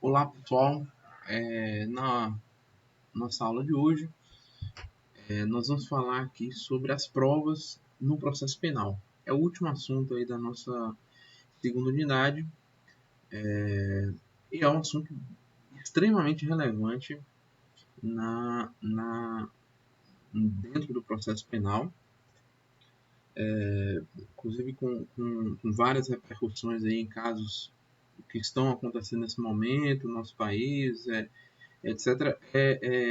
Olá pessoal, na nossa aula de hoje nós vamos falar aqui sobre as provas no processo penal. É o último assunto aí da nossa segunda unidade e é um assunto extremamente relevante dentro do processo penal, inclusive com várias repercussões aí em casos que estão acontecendo nesse momento no nosso país, etc.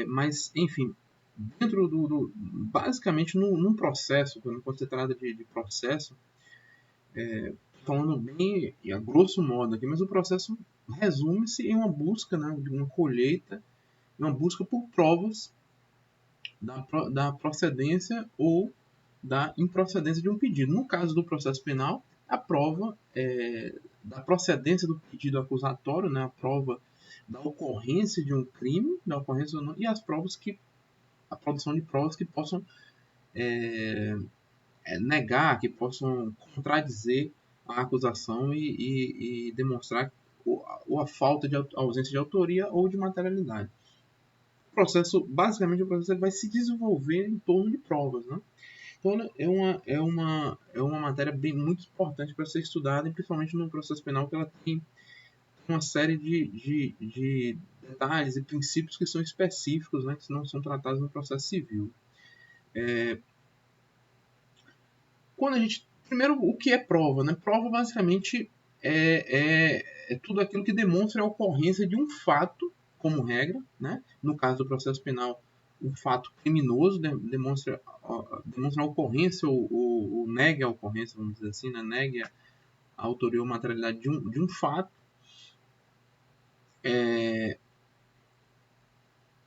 Mas, enfim, dentro basicamente num processo, quando você trata de processo, falando bem a grosso modo aqui, mas o processo resume-se em uma busca, né, de uma colheita, uma busca por provas da procedência ou da improcedência de um pedido. No caso do processo penal, a prova da procedência do pedido acusatório, né, a prova da ocorrência de um crime, da ocorrência ou não, e a produção de provas que possam negar, que possam contradizer a acusação e demonstrar a falta de ausência de autoria ou de materialidade. Basicamente, o processo vai se desenvolver em torno de provas, né? Então, é uma matéria muito importante para ser estudada, e principalmente no processo penal, que ela tem uma série de detalhes e princípios que são específicos, né, que não são tratados no processo civil. Primeiro, o que é prova? Né? Prova, basicamente, é tudo aquilo que demonstra a ocorrência de um fato, como regra. Né? No caso do processo penal, um fato criminoso demonstra a ocorrência ou nega a ocorrência, vamos dizer assim, né? Nega a autoria ou materialidade de um fato.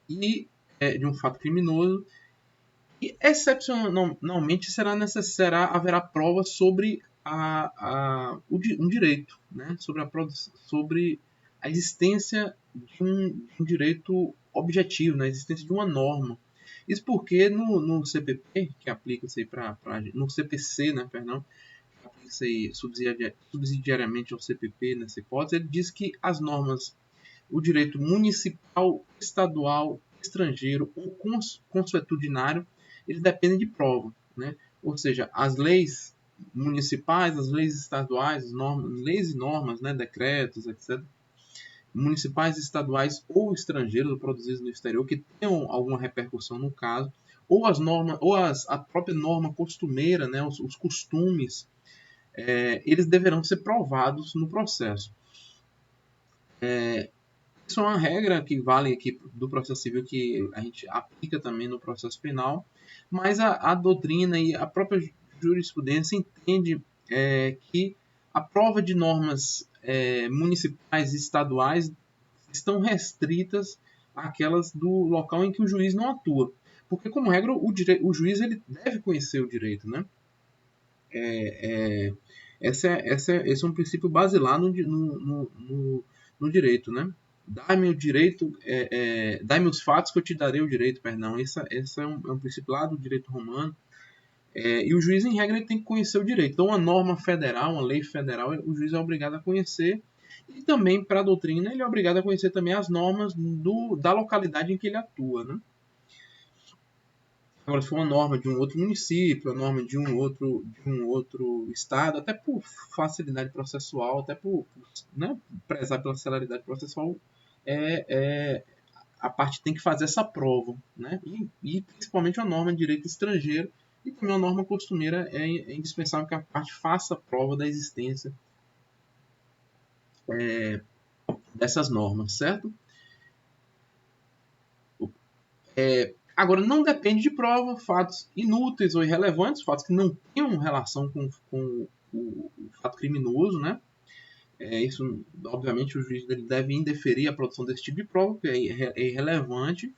De um fato criminoso. E, excepcionalmente, haverá prova sobre um direito, né? Sobre a existência de um direito objetivo, né? A existência de uma norma. Isso porque no CPP, que aplica-se no CPC, né, perdão, que aplica-se subsidiariamente ao CPP nessa hipótese, ele diz que as normas, o direito municipal, estadual, estrangeiro ou consuetudinário, eles dependem de prova, né? Ou seja, as leis municipais, as leis estaduais, leis e normas, né, decretos, etc., municipais, estaduais ou estrangeiros, ou produzidos no exterior, que tenham alguma repercussão no caso, ou as normas, ou a própria norma costumeira, né, os costumes, eles deverão ser provados no processo. Isso é uma regra que vale aqui do processo civil, que a gente aplica também no processo penal, mas a doutrina e a própria jurisprudência entende que a prova de normas municipais e estaduais estão restritas àquelas do local em que o juiz não atua. Porque, como regra, o juiz ele deve conhecer o direito, né? Esse é um princípio basilar no direito, né? Dá-me o direito, dá-me os fatos que eu te darei o direito, perdão. Esse é um princípio lá do direito romano. E o juiz, em regra, ele tem que conhecer o direito. Então, uma norma federal, uma lei federal, o juiz é obrigado a conhecer. E também, para a doutrina, ele é obrigado a conhecer também as normas da localidade em que ele atua, né? Agora, se for uma norma de um outro município, uma norma de um outro estado, até por facilidade processual, até por né, prezar pela celeridade processual, a parte tem que fazer essa prova. Né? E principalmente uma norma de direito estrangeiro e também uma norma costumeira é indispensável que a parte faça a prova da existência dessas normas, certo? Agora, não depende de prova, fatos inúteis ou irrelevantes, fatos que não tenham relação com o fato criminoso, né? Isso, obviamente, o juiz deve indeferir a produção desse tipo de prova, que é irrelevante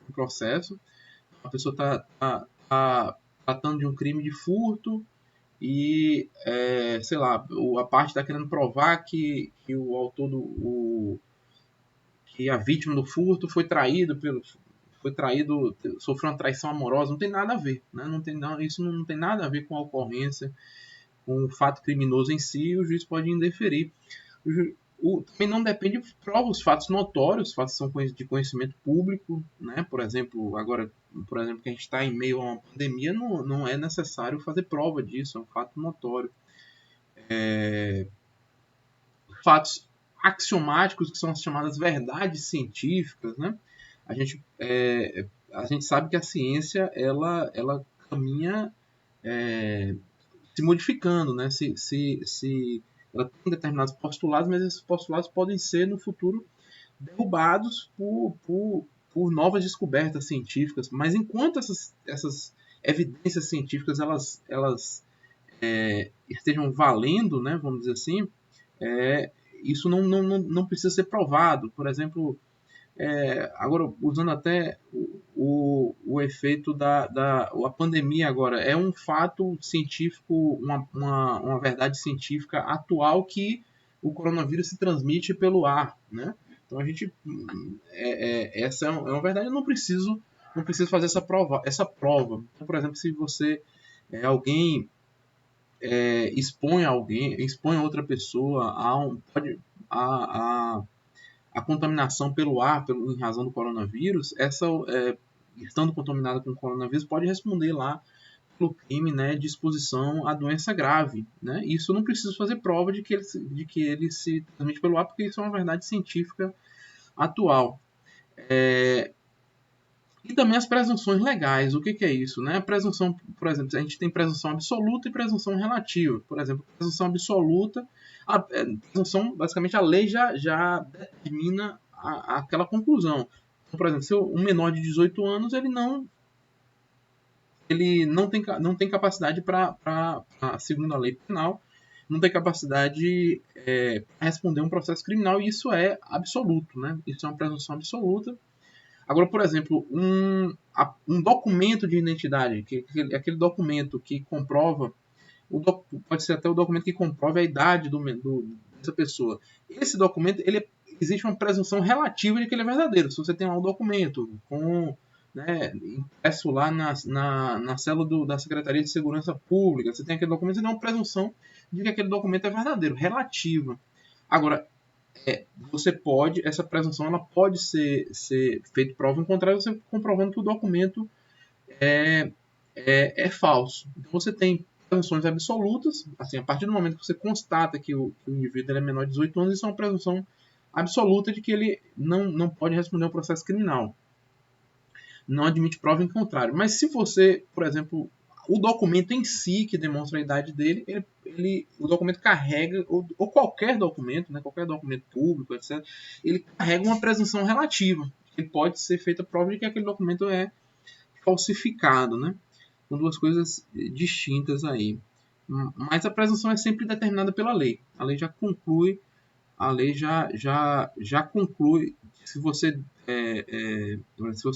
no processo. A pessoa está tratando de um crime de furto e, sei lá, a parte está querendo provar que o autor que a vítima do furto foi traído, sofreu uma traição amorosa, não tem nada a ver, né? Isso não tem nada a ver com a ocorrência, com o fato criminoso em si, o juiz pode indeferir. Também não depende de prova, os fatos notórios, os fatos são de conhecimento público, né? Por exemplo, agora, por exemplo, que a gente está em meio a uma pandemia, não é necessário fazer prova disso, é um fato notório. Fatos axiomáticos, que são as chamadas verdades científicas, né? A gente sabe que a ciência ela caminha se modificando, né? Ela tem determinados postulados, mas esses postulados podem ser no futuro derrubados por novas descobertas científicas. Mas enquanto essas evidências científicas estejam valendo, né, vamos dizer assim, isso não precisa ser provado. Por exemplo, agora usando até o efeito a pandemia agora, é um fato científico, uma verdade científica atual que o coronavírus se transmite pelo ar, né? Então a gente, essa é uma verdade, eu não preciso fazer essa prova. Então, por exemplo, se você alguém expõe outra pessoa a a contaminação pelo ar em razão do coronavírus, estando contaminada com o coronavírus, pode responder lá pelo crime, né, de exposição à doença grave. Né? Isso eu não preciso fazer prova de que ele se transmite pelo ar, porque isso é uma verdade científica atual. E também as presunções legais. O que é isso? Né? A presunção, por exemplo, a gente tem presunção absoluta e presunção relativa. Por exemplo, presunção absoluta, presunção, basicamente a lei já determina aquela conclusão. Então, por exemplo, se um menor de 18 anos ele não tem capacidade para, segundo a lei penal, não tem capacidade para responder um processo criminal, e isso é absoluto. Né? Isso é uma presunção absoluta. Agora, por exemplo, um documento de identidade, aquele documento que comprova, pode ser até o documento que comprova a idade dessa pessoa. Esse documento, existe uma presunção relativa de que ele é verdadeiro. Se você tem lá um documento impresso lá na célula da Secretaria de Segurança Pública, você tem aquele documento, você tem uma presunção de que aquele documento é verdadeiro, relativa. Agora, essa presunção ela pode ser feita prova em contrário, você comprovando que o documento é falso. Então você tem presunções absolutas, assim, a partir do momento que você constata que o indivíduo é menor de 18 anos, isso é uma presunção absoluta de que ele não pode responder ao processo criminal. Não admite prova em contrário. Mas se você, por exemplo, o documento em si que demonstra a idade dele, o documento carrega, ou qualquer documento, né, qualquer documento público, etc., ele carrega uma presunção relativa. Ele pode ser feita prova de que aquele documento é falsificado, né? São duas coisas distintas aí. Mas a presunção é sempre determinada pela lei. A lei já conclui, se você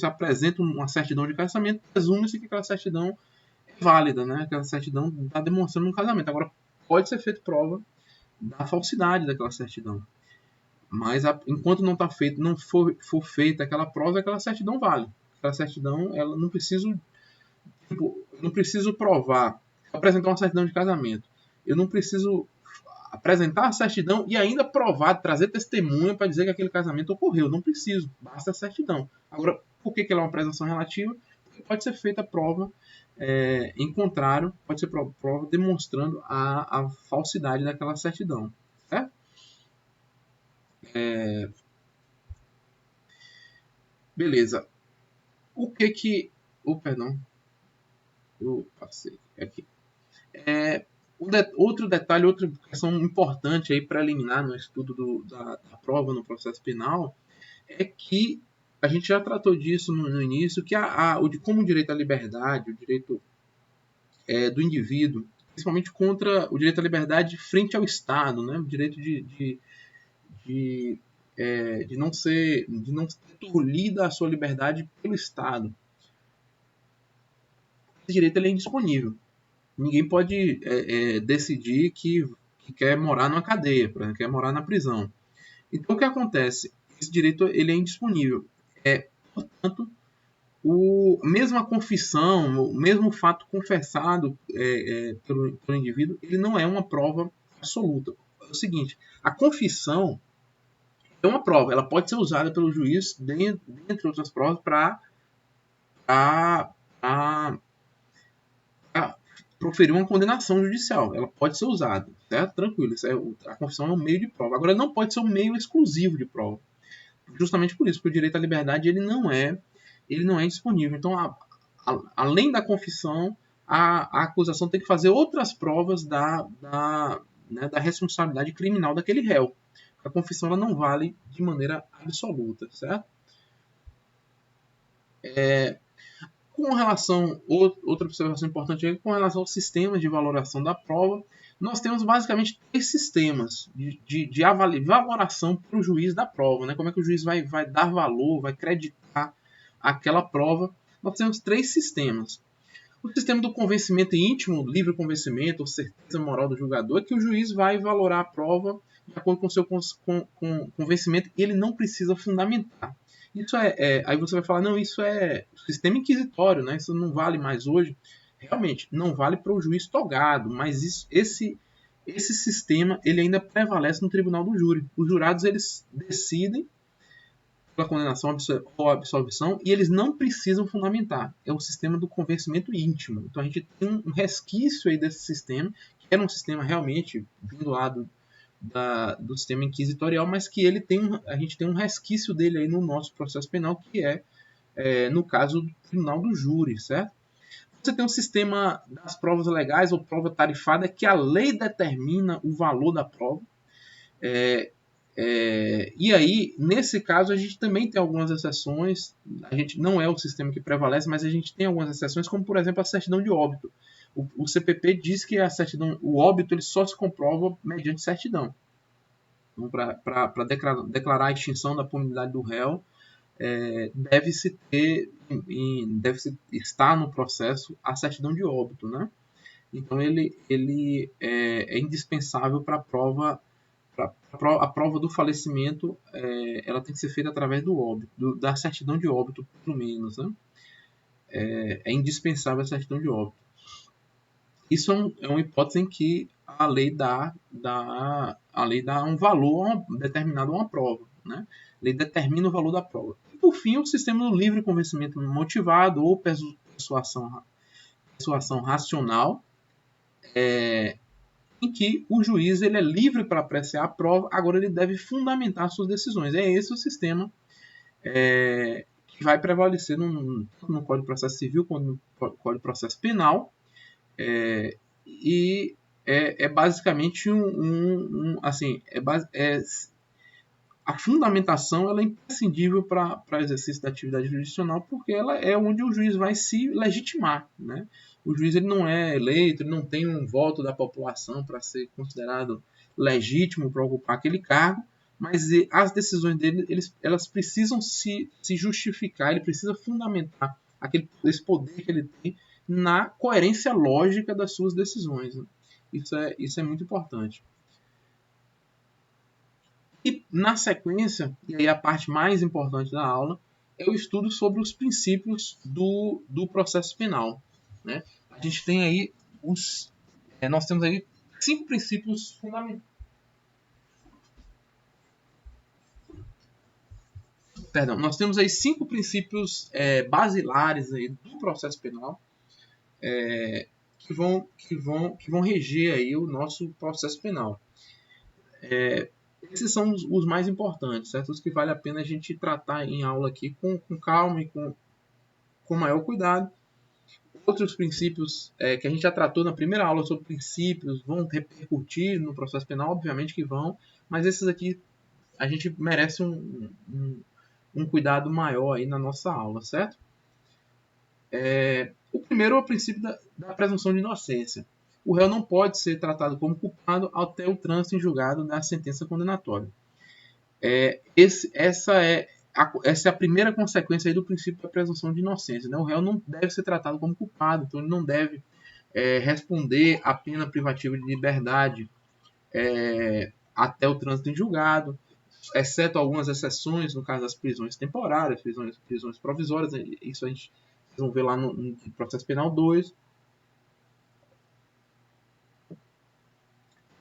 apresenta uma certidão de casamento, presume-se que aquela certidão é válida, né? Aquela certidão está demonstrando um casamento. Agora, pode ser feita prova da falsidade daquela certidão. Mas enquanto não for feita aquela prova, aquela certidão vale. Aquela certidão, ela não preciso provar, apresentar uma certidão de casamento. Eu não preciso apresentar a certidão e ainda provar, trazer testemunha para dizer que aquele casamento ocorreu. Não preciso, basta a certidão. Agora, por que ela é uma presunção relativa? Porque pode ser feita a prova em contrário, pode ser prova demonstrando a falsidade daquela certidão. Certo? Beleza. O que... perdão. Eu passei aqui. Outro detalhe, outra questão importante aí para eliminar no estudo da prova no processo penal é que a gente já tratou disso no início, que como o direito à liberdade, o direito do indivíduo, principalmente contra o direito à liberdade frente ao Estado, né? O direito de não ser tolhida a sua liberdade pelo Estado. Esse direito ele é indisponível. Ninguém pode decidir que quer morar numa cadeia, por exemplo, quer morar na prisão. Então, o que acontece? Esse direito ele é indisponível. Portanto, mesmo a confissão, o mesmo fato confessado pelo indivíduo, ele não é uma prova absoluta. É o seguinte, a confissão é uma prova, ela pode ser usada pelo juiz, dentre outras provas, para proferir uma condenação judicial. Ela pode ser usada, certo? Tranquilo, a confissão é um meio de prova. Agora, não pode ser um meio exclusivo de prova. Justamente por isso, porque o direito à liberdade ele não é disponível. Então, além da confissão, a acusação tem que fazer outras provas da responsabilidade criminal daquele réu. A confissão ela não vale de maneira absoluta, certo? Com relação, outra observação importante é com relação ao sistema de valoração da prova, nós temos basicamente 3 sistemas de valoração para o juiz da prova. Né? Como é que o juiz vai dar valor, vai creditar aquela prova? Nós temos 3 sistemas. O sistema do convencimento íntimo, livre convencimento ou certeza moral do julgador, é que o juiz vai valorar a prova de acordo com o seu convencimento e ele não precisa fundamentar. Isso aí você vai falar, não, isso é sistema inquisitório, né? Isso não vale mais hoje. Realmente, não vale para o juiz togado, mas esse sistema ele ainda prevalece no tribunal do júri. Os jurados eles decidem pela condenação ou absolvição e eles não precisam fundamentar. É o sistema do convencimento íntimo. Então a gente tem um resquício aí desse sistema, que era um sistema realmente vindo lá do sistema inquisitorial, mas que a gente tem um resquício dele aí no nosso processo penal, que no caso do tribunal do júri, certo? Você tem um sistema das provas legais ou prova tarifada, que a lei determina o valor da prova. E aí, nesse caso, a gente também tem algumas exceções. A gente não é o sistema que prevalece, mas a gente tem algumas exceções, como por exemplo a certidão de óbito. O CPP diz que o óbito ele só se comprova mediante certidão. Então, para declarar a extinção da punibilidade do réu, deve-se estar no processo a certidão de óbito, né? Então ele é indispensável para a prova do falecimento, ela tem que ser feita através do óbito, da certidão de óbito, pelo menos, né? É indispensável a certidão de óbito. Isso é uma hipótese em que a lei dá um valor determinado a uma prova, né? A lei determina o valor da prova. E, por fim, o sistema do livre convencimento motivado ou persuasão racional, em que o juiz ele é livre para apreciar a prova, agora ele deve fundamentar suas decisões. É esse o sistema que vai prevalecer no Código de Processo Civil quanto no Código de Processo Penal, e é basicamente a fundamentação ela é imprescindível para o exercício da atividade jurisdicional, porque ela é onde o juiz vai se legitimar, né? O juiz ele não é eleito, ele não tem um voto da população para ser considerado legítimo para ocupar aquele cargo, mas as decisões dele elas precisam se justificar, ele precisa fundamentar esse poder que ele tem na coerência lógica das suas decisões. Né? Isso é muito importante. E na sequência, e aí a parte mais importante da aula, é o estudo sobre os princípios do processo penal. Né? A gente tem aí nós temos aí 5 princípios fundamentais. Perdão, nós temos aí 5 princípios basilares aí do processo penal que vão reger aí o nosso processo penal. Esses são os mais importantes, certo? Os que vale a pena a gente tratar em aula aqui com calma e com maior cuidado. Outros princípios que a gente já tratou na primeira aula sobre princípios vão repercutir no processo penal, obviamente que vão, mas esses aqui a gente merece um cuidado maior aí na nossa aula, certo? O primeiro é o princípio da presunção de inocência. O réu não pode ser tratado como culpado até o trânsito em julgado da sentença condenatória. Essa é a primeira consequência aí do princípio da presunção de inocência. Né? O réu não deve ser tratado como culpado, então ele não deve responder à pena privativa de liberdade até o trânsito em julgado, exceto algumas exceções, no caso das prisões temporárias, prisões provisórias. Isso a gente vão ver lá no processo penal 2.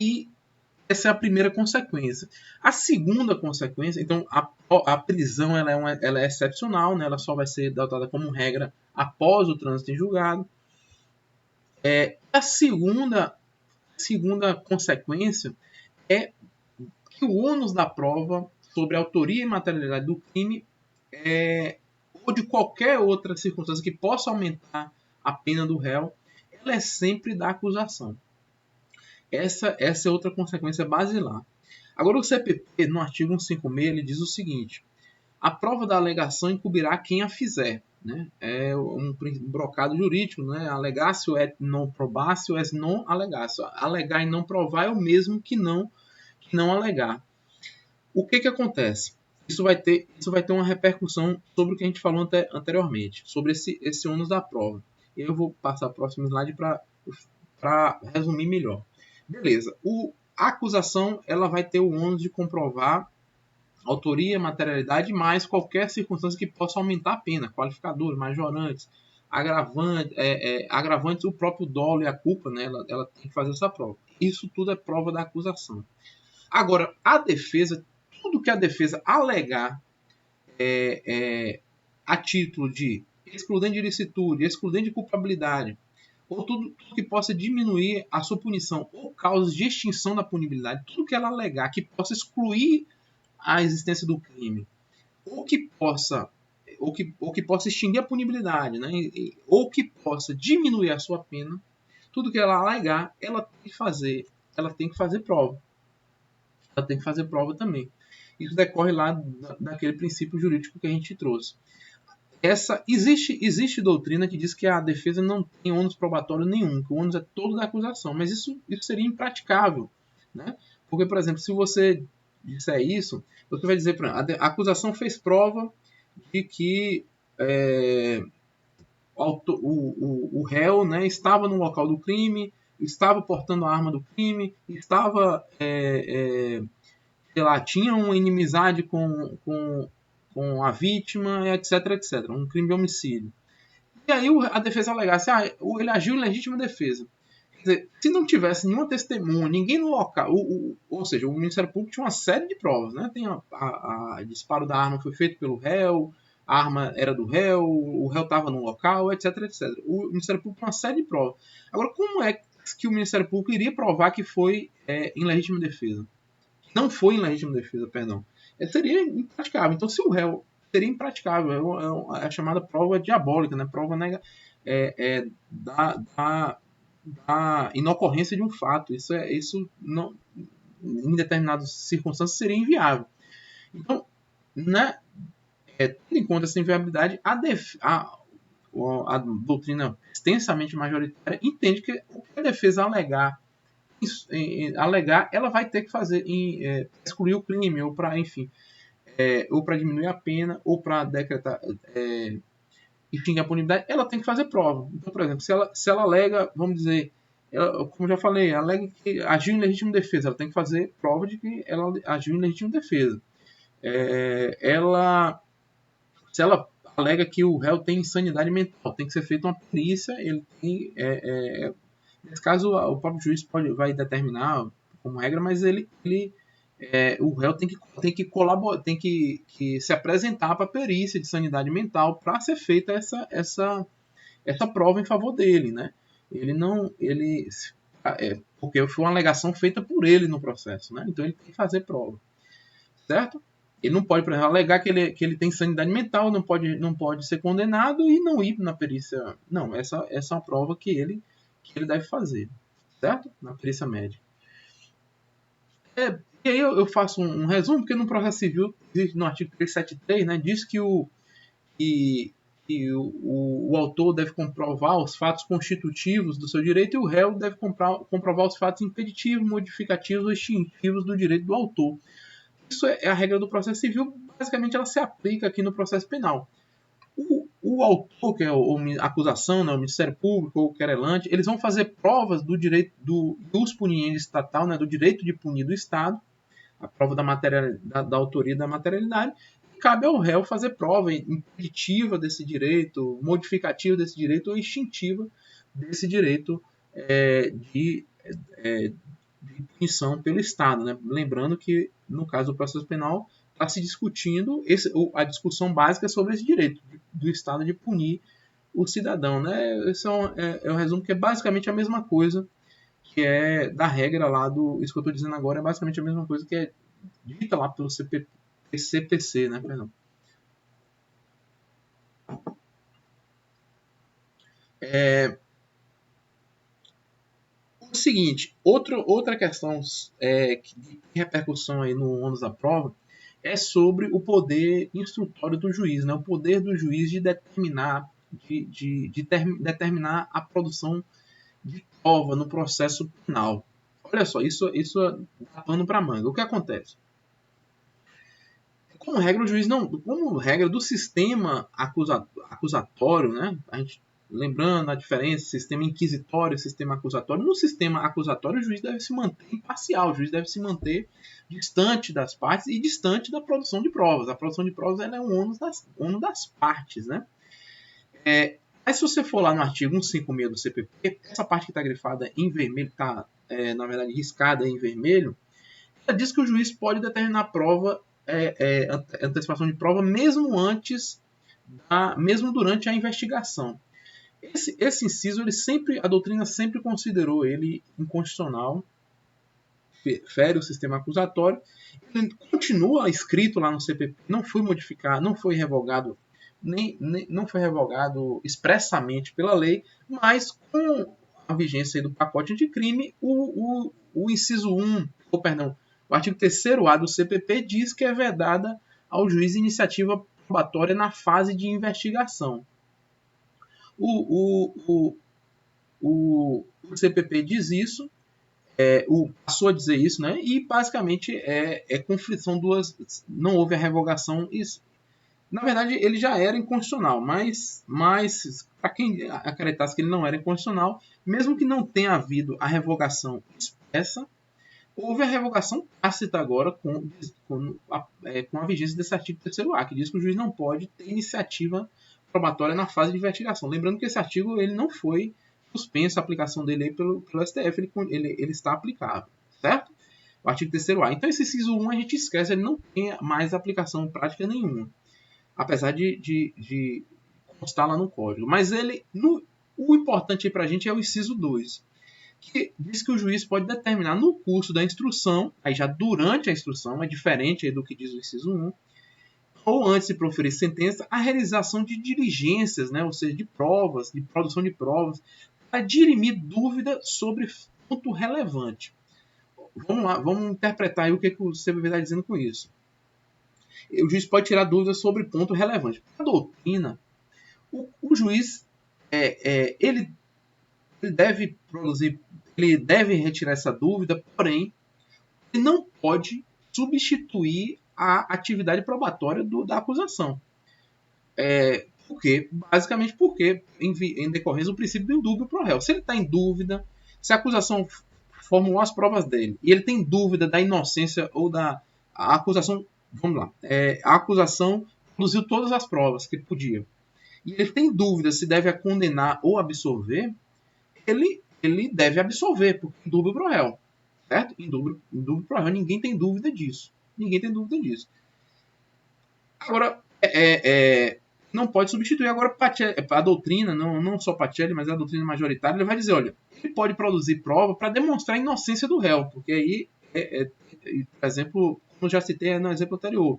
E Essa é a primeira consequência. A segunda consequência, então a prisão ela é excepcional, né? Ela só vai ser adotada como regra após o trânsito em julgado. A segunda consequência é que o ônus da prova sobre a autoria e materialidade do crime ou de qualquer outra circunstância que possa aumentar a pena do réu, ela é sempre da acusação. Essa é outra consequência basilar. Agora, o CPP, no artigo 156, ele diz o seguinte: a prova da alegação incumbirá quem a fizer. Né? É um brocado jurídico, né? Alegatio et non probatio est non alegatio. Alegar e não provar é o mesmo que não alegar. O que acontece? Isso vai ter uma repercussão sobre o que a gente falou anteriormente, sobre esse ônus da prova. Eu vou passar o próximo slide para resumir melhor. Beleza. A acusação ela vai ter o ônus de comprovar autoria, materialidade, mais qualquer circunstância que possa aumentar a pena, qualificadores, majorantes, agravantes, o próprio dolo e a culpa, né? Ela tem que fazer essa prova. Isso tudo é prova da acusação. Agora, a defesa, tudo que a defesa alegar a título de excludente de ilicitude, excludente de culpabilidade, ou tudo que possa diminuir a sua punição ou causas de extinção da punibilidade, tudo que ela alegar que possa excluir a existência do crime, ou que possa extinguir a punibilidade, né? Ou que possa diminuir a sua pena, tudo que ela alegar, ela tem que fazer prova. Ela tem que fazer prova também. Isso decorre lá daquele princípio jurídico que a gente trouxe. Existe doutrina que diz que a defesa não tem ônus probatório nenhum, que o ônus é todo da acusação, mas isso seria impraticável, né? Porque, por exemplo, se você disser isso, você vai dizer, a acusação fez prova de que o réu, né, estava no local do crime, estava portando a arma do crime, estava, sei lá, tinha uma inimizade com a vítima, etc, etc. Um crime de homicídio. E aí a defesa alegasse, ele agiu em legítima defesa. Quer dizer, se não tivesse nenhuma testemunha, ninguém no local, ou seja, o Ministério Público tinha uma série de provas, né? Tem a disparo da arma foi feito pelo réu, a arma era do réu, o réu estava no local, etc, etc. O Ministério Público tinha uma série de provas. Agora, como é que o Ministério Público iria provar que foi em legítima defesa? Não foi em legítima defesa, perdão. Seria impraticável. Então, se o réu seria impraticável, é a chamada prova diabólica, né? Prova da inocorrência de um fato. Isso não, em determinadas circunstâncias seria inviável. Então, né, tendo em conta essa inviabilidade, a doutrina extensamente majoritária entende que o que a defesa alegar, ela vai ter que fazer excluir o crime, ou para, enfim, ou para diminuir a pena, ou para decretar extinguir a punibilidade, ela tem que fazer prova. Então, por exemplo, se ela alega, vamos dizer, como já falei, alega que agiu em legítima defesa, ela tem que fazer prova de que ela agiu em legítima defesa. Se ela alega que o réu tem insanidade mental, tem que ser feita uma perícia, ele tem, nesse caso, o próprio juiz vai determinar como regra, mas o réu tem que colaborar, tem que se apresentar para a perícia de sanidade mental para ser feita essa prova em favor dele, né? Porque foi uma alegação feita por ele no processo, né? Então ele tem que fazer prova, certo? Ele não pode, por exemplo, alegar que ele tem sanidade mental, não pode ser condenado e não ir na perícia. Não, essa é uma prova que ele deve fazer, certo? Na perícia médica. E aí eu faço um resumo, porque no processo civil, no artigo 373, né, diz que o autor deve comprovar os fatos constitutivos do seu direito e o réu deve comprovar os fatos impeditivos, modificativos ou extintivos do direito do autor. Isso é a regra do processo civil, basicamente ela se aplica aqui no processo penal. O autor, que é a acusação, né, o Ministério Público ou o querelante, eles vão fazer provas do direito do ius puniendi estatal, né, do direito de punir do Estado, a prova da autoria da materialidade, e cabe ao réu fazer prova impeditiva desse direito, modificativa desse direito ou extintiva desse direito de punição pelo Estado, né? Lembrando que, no caso do processo penal, está se discutindo a discussão básica sobre esse direito do Estado de punir o cidadão, né? Esse é um resumo que é basicamente a mesma coisa que é da regra lá do... Isso que eu estou dizendo agora é basicamente a mesma coisa que é dita lá pelo CPC, né? Perdão. O seguinte, outra questão de repercussão aí no ônus da prova é sobre o poder instrutório do juiz, né? O poder do juiz de determinar, determinar a produção de prova no processo penal. Olha só, isso dá pano para manga. O que acontece? Como regra, o juiz não. Como regra do sistema acusatório, né? A gente, lembrando a diferença, sistema inquisitório e sistema acusatório. No sistema acusatório, o juiz deve se manter imparcial, o juiz deve se manter distante das partes e distante da produção de provas. A produção de provas ela é um ônus das partes, né? Mas se você for lá no artigo 156 do CPP, essa parte que está grifada em vermelho, está, na verdade, riscada em vermelho, ela diz que o juiz pode determinar prova, antecipação de prova, mesmo mesmo durante a investigação. Esse inciso, a doutrina sempre considerou ele inconstitucional, fere o sistema acusatório, ele continua escrito lá no CPP, não foi modificado, não foi revogado, não foi revogado expressamente pela lei, mas com a vigência do pacote anticrime, o inciso 1, o artigo 3º-A do CPP diz que é vedada ao juiz iniciativa probatória na fase de investigação. O CPP diz isso, passou a dizer isso, né? E basicamente são duas. Não houve a revogação. Isso, na verdade, ele já era inconstitucional, mas para quem acreditasse que ele não era inconstitucional, mesmo que não tenha havido a revogação expressa, houve a revogação tácita agora com a vigência desse artigo 3º-A, que diz que o juiz não pode ter iniciativa probatória na fase de investigação. Lembrando que esse artigo ele não foi suspenso, a aplicação dele aí pelo STF, ele está aplicável, certo? O artigo 3º-A. Então esse inciso 1 a gente esquece, ele não tem mais aplicação prática nenhuma, apesar de constar lá no código. Mas o importante para a gente é o inciso 2, que diz que o juiz pode determinar no curso da instrução, aí já durante a instrução, é diferente do que diz o inciso 1, ou antes de proferir sentença, a realização de diligências, né, ou seja, de provas, de produção de provas, para dirimir dúvida sobre ponto relevante. Vamos lá, vamos interpretar aí o que o CPP está dizendo com isso. O juiz pode tirar dúvidas sobre ponto relevante. A doutrina, o juiz ele deve produzir, ele deve retirar essa dúvida, porém, ele não pode substituir a atividade probatória da acusação. Por quê? Basicamente porque, em decorrência do princípio do indúbio pro réu. Se ele está em dúvida, se a acusação formulou as provas dele e ele tem dúvida da inocência ou da acusação, vamos lá, a acusação produziu todas as provas que podia, e ele tem dúvida se deve condenar ou absolver, ele deve absolver, porque indúbio pro réu, certo? Indúbio pro réu, ninguém tem dúvida disso. Agora, não pode substituir. Agora, a doutrina, não só Pacelli, mas a doutrina majoritária, ele vai dizer, olha, ele pode produzir prova para demonstrar a inocência do réu, porque aí, por exemplo, como eu já citei no exemplo anterior,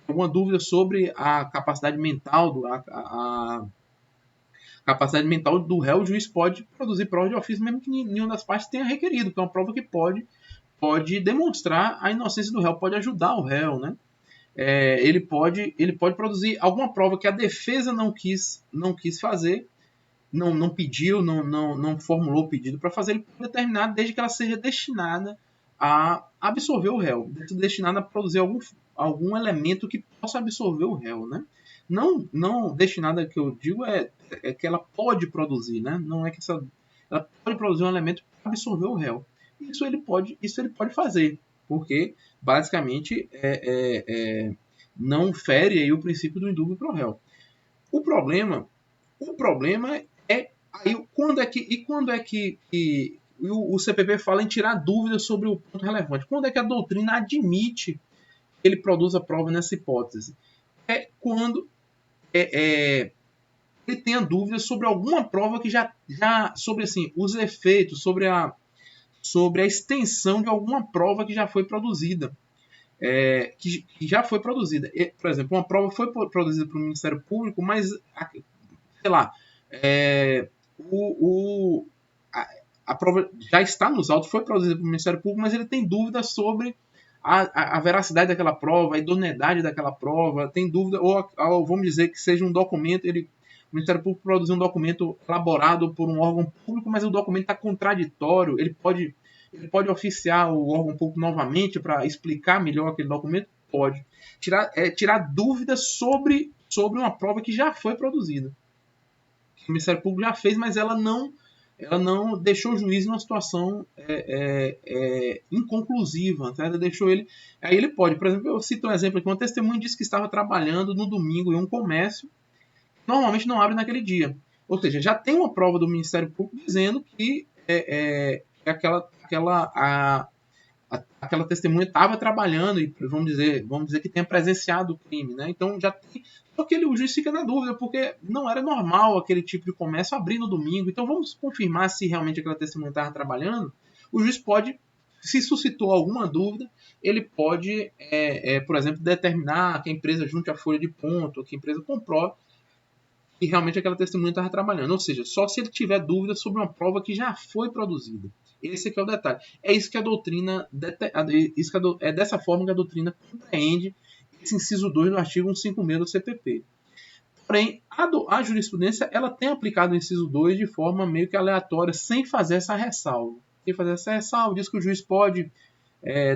alguma dúvida sobre a capacidade mental capacidade mental do réu, o juiz pode produzir prova de ofício, mesmo que nenhuma das partes tenha requerido, porque é uma prova que pode demonstrar a inocência do réu, pode ajudar o réu, né? Ele pode produzir alguma prova que a defesa não quis fazer, não pediu, não formulou pedido para fazer, ele pode determinar, desde que ela seja destinada a absolver o réu, destinada a produzir algum elemento que possa absolver o réu, né? Não destinada, que eu digo, é que ela pode produzir, né? Não é que ela pode produzir um elemento para absolver o réu. Isso ele pode fazer, porque basicamente não fere aí o princípio do indúbio pro réu. O problema é aí quando é que o CPP fala em tirar dúvidas sobre o ponto relevante. Quando é que a doutrina admite que ele produz a prova nessa hipótese? É quando ele tenha dúvidas sobre alguma prova que já sobre assim, os efeitos, sobre a extensão de alguma prova que já foi produzida. Que já foi produzida. Por exemplo, uma prova foi produzida pelo Ministério Público, mas, sei lá, a prova já está nos autos, foi produzida pelo Ministério Público, mas ele tem dúvidas sobre a veracidade daquela prova, a idoneidade daquela prova, tem dúvida, ou vamos dizer que seja um documento, o Ministério Público produziu um documento elaborado por um órgão público, mas o documento está contraditório, ele pode oficiar o órgão público novamente para explicar melhor aquele documento? Pode. Tirar dúvidas sobre uma prova que já foi produzida. O Ministério Público já fez, mas ela não deixou o juiz numa situação inconclusiva. Tá? Ela deixou ele. Aí ele pode, por exemplo, eu cito um exemplo aqui: uma testemunha disse que estava trabalhando no domingo em um comércio, normalmente não abre naquele dia. Ou seja, já tem uma prova do Ministério Público dizendo que aquela testemunha estava trabalhando e vamos dizer que tenha presenciado o crime, né? Então já tem, porque o juiz fica na dúvida, porque não era normal aquele tipo de comércio abrir no domingo. Então vamos confirmar se realmente aquela testemunha estava trabalhando. O juiz pode, se suscitou alguma dúvida, ele pode, por exemplo, determinar que a empresa junte a folha de ponto, que a empresa comprove que realmente aquela testemunha estava trabalhando. Ou seja, só se ele tiver dúvida sobre uma prova que já foi produzida. Esse aqui é o detalhe. É isso que a doutrina, é dessa forma que a doutrina compreende esse inciso 2 do artigo 156 do CPP. Porém, a jurisprudência ela tem aplicado o inciso 2 de forma meio que aleatória, sem fazer essa ressalva. Diz que o juiz pode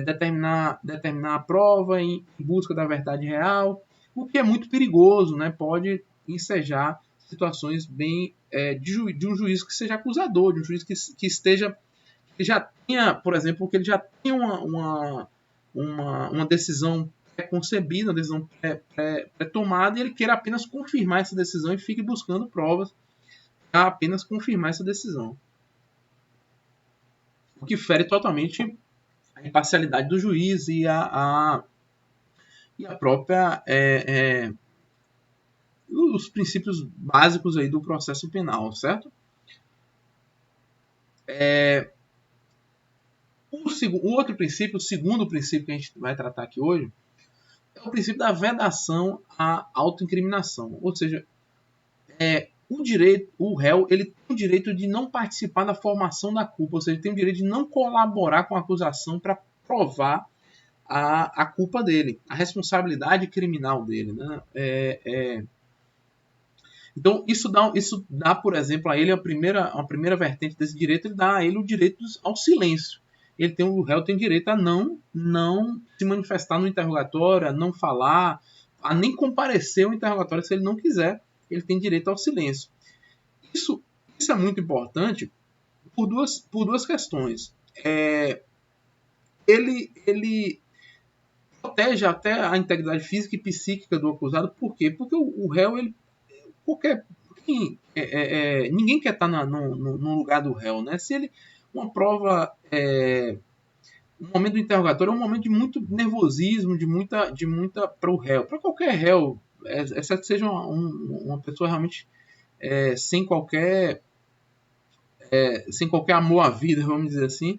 determinar a prova em busca da verdade real, o que é muito perigoso, né? Pode ensejar situações bem de um juiz que seja acusador, de um juiz que esteja, que já tenha, por exemplo, que ele já tenha uma decisão pré-concebida, uma decisão pré-tomada, e ele queira apenas confirmar essa decisão e fique buscando provas para apenas confirmar essa decisão. O que fere totalmente a imparcialidade do juiz e a própria os princípios básicos aí do processo penal, certo? O outro princípio, o segundo princípio que a gente vai tratar aqui hoje, é o princípio da vedação à autoincriminação. Ou seja, o réu ele tem o direito de não participar da formação da culpa, ou seja, ele tem o direito de não colaborar com a acusação para provar a culpa dele, a responsabilidade criminal dele. Né? Então, isso dá, por exemplo, a ele a primeira vertente desse direito, ele dá a ele o direito ao silêncio. O réu tem direito a não se manifestar no interrogatório, a não falar, a nem comparecer ao interrogatório se ele não quiser. Ele tem direito ao silêncio. Isso é muito importante por duas questões. Ele protege até a integridade física e psíquica do acusado. Por quê? Porque o réu, ninguém quer estar no lugar do réu, né? Se ele, uma prova, o momento do interrogatório é um momento de muito nervosismo, de muita para o réu, para qualquer réu, exceto que seja uma pessoa realmente sem qualquer amor à vida, vamos dizer assim,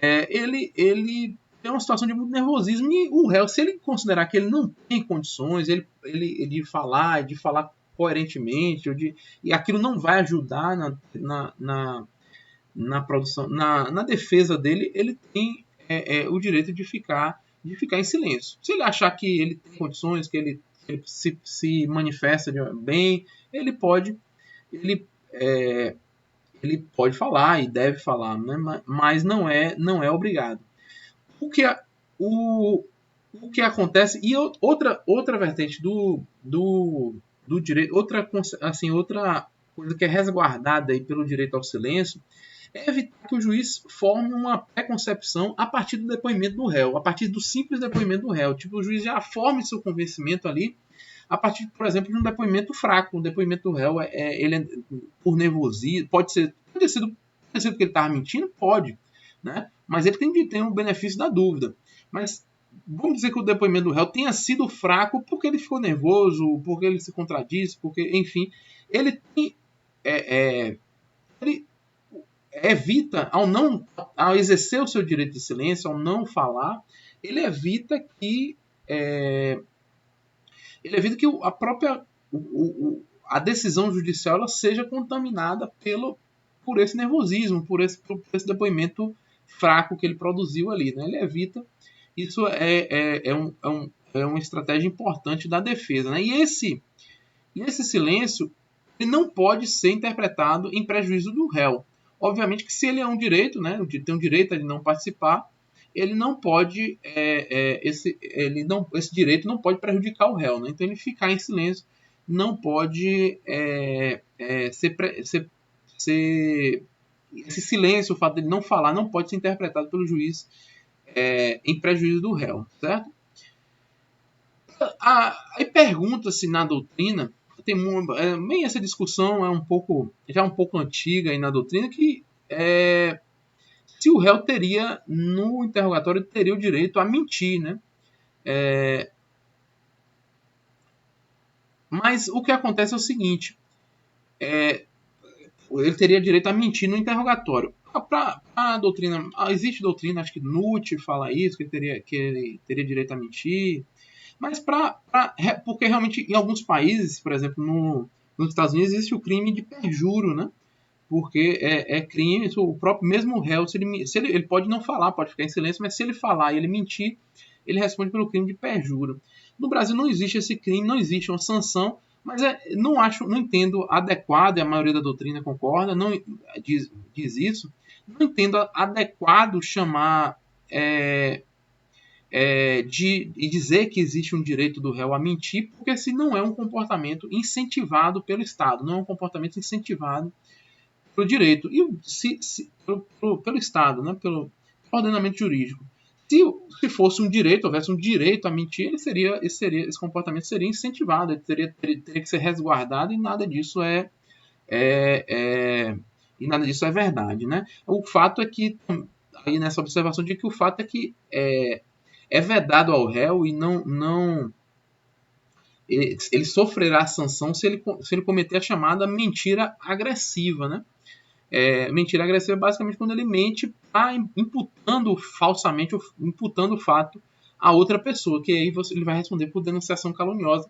ele é uma situação de muito nervosismo, e o réu, se ele considerar que ele não tem condições de falar coerentemente, e aquilo não vai ajudar na produção, na defesa dele, ele tem o direito de ficar em silêncio. Se ele achar que ele tem condições, que ele se manifesta bem, ele pode falar e deve falar, né? Mas não é obrigado. O que acontece, e outra vertente do direito, outra coisa que é resguardada aí pelo direito ao silêncio, é evitar que o juiz forme uma preconcepção a partir do depoimento do réu, a partir do simples depoimento do réu. Tipo, o juiz já forme seu convencimento ali a partir, por exemplo, de um depoimento fraco. O depoimento do réu, ele por nervosismo, pode ter sido ter sido que ele estava mentindo? Pode, né? Mas ele tem de ter um benefício da dúvida. Mas vamos dizer que o depoimento do réu tenha sido fraco porque ele ficou nervoso, porque ele se contradisse, porque, enfim, ele tem, ele evita, ao exercer o seu direito de silêncio, ao não falar, ele evita que a própria a decisão judicial ela seja contaminada por esse nervosismo, por esse depoimento fraco que ele produziu ali, né? Ele evita. Isso é uma estratégia importante da defesa, né? E esse silêncio ele não pode ser interpretado em prejuízo do réu. Obviamente que se ele é um direito, né, tem um direito de não participar, ele não pode, esse direito não pode prejudicar o réu. Né? Então ele ficar em silêncio não pode esse silêncio, o fato dele não falar, não pode ser interpretado pelo juiz em prejuízo do réu, certo? Aí pergunta-se na doutrina, meio essa discussão já um pouco antiga aí na doutrina, que se o réu teria, no interrogatório, teria o direito a mentir, né? Mas o que acontece é o seguinte, ele teria direito a mentir no interrogatório. Para a doutrina, existe doutrina, acho que Nutt fala isso, que ele teria direito a mentir, mas porque realmente em alguns países, por exemplo, nos Estados Unidos, existe o crime de perjúrio, né? Porque é crime, o próprio mesmo réu, se ele pode não falar, pode ficar em silêncio, mas se ele falar e ele mentir, ele responde pelo crime de perjúrio. No Brasil não existe esse crime, não existe uma sanção, mas não entendo adequado, e a maioria da doutrina concorda, não diz isso, não entendo adequado chamar de dizer que existe um direito do réu a mentir, porque se não é um comportamento incentivado pelo Estado, não é um comportamento incentivado pelo direito e pelo Estado, né, pelo ordenamento jurídico. Se fosse um direito, houvesse um direito a mentir, esse comportamento seria incentivado, ele teria que ser resguardado e nada disso é verdade, né? O fato é que aí nessa observação de que o fato é que é vedado ao réu e não ele sofrerá sanção se ele cometer a chamada mentira agressiva, né? Mentira agressiva é basicamente quando ele mente falsamente imputando o fato a outra pessoa, que aí ele vai responder por denunciação caluniosa,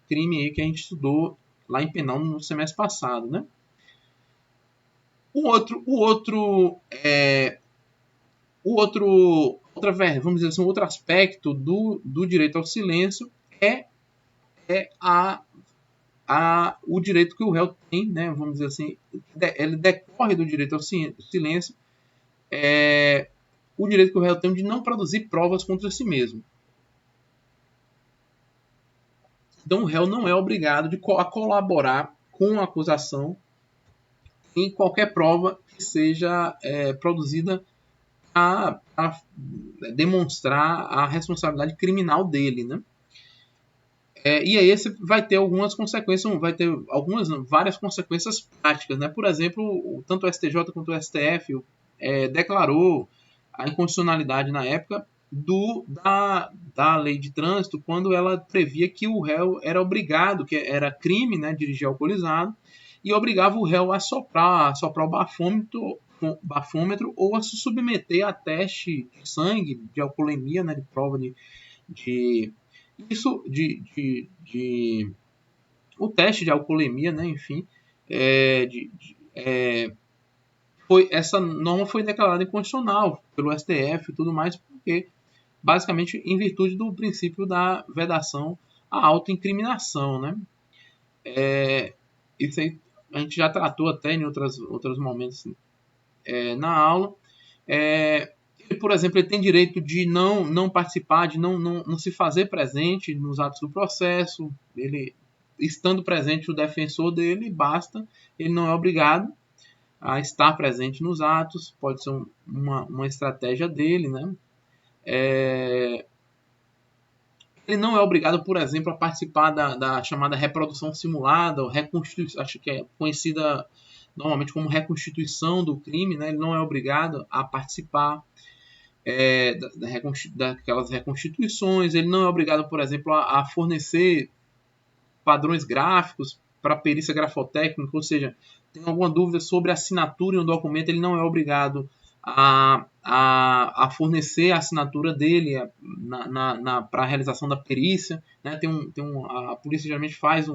crime aí que a gente estudou lá em penal no semestre passado, né? Vamos dizer assim, outro aspecto do direito ao silêncio é o direito que o réu tem, né? Vamos dizer assim, ele decorre do direito ao silêncio, o direito que o réu tem de não produzir provas contra si mesmo. Então o réu não é obrigado a colaborar com a acusação em qualquer prova que seja produzida a demonstrar a responsabilidade criminal dele, né? E aí esse vai ter algumas consequências, várias consequências práticas, né? Por exemplo, tanto o STJ quanto o STF declarou a inconstitucionalidade na época da lei de trânsito, quando ela previa que o réu era obrigado, que era crime, né, dirigir alcoolizado, e obrigava o réu a soprar o bafômetro ou a se submeter a teste de sangue, de alcoolemia, né, de prova o teste de alcoolemia, né, enfim, essa norma foi declarada inconstitucional pelo STF e tudo mais, porque basicamente em virtude do princípio da vedação à autoincriminação, né? Isso aí a gente já tratou até em outros momentos na aula. Ele, por exemplo, ele tem direito de não participar, de não se fazer presente nos atos do processo. Ele, estando presente o defensor dele, basta. Ele não é obrigado a estar presente nos atos. Pode ser uma estratégia dele, né? Ele não é obrigado, por exemplo, a participar da chamada reprodução simulada, ou reconstituição, acho que é conhecida normalmente como reconstituição do crime, né? Ele não é obrigado a participar daquelas reconstituições, ele não é obrigado, por exemplo, a fornecer padrões gráficos para perícia grafotécnica, ou seja, tem alguma dúvida sobre a assinatura em um documento, ele não é obrigado a fornecer a assinatura dele para a realização da perícia. Né? A polícia geralmente faz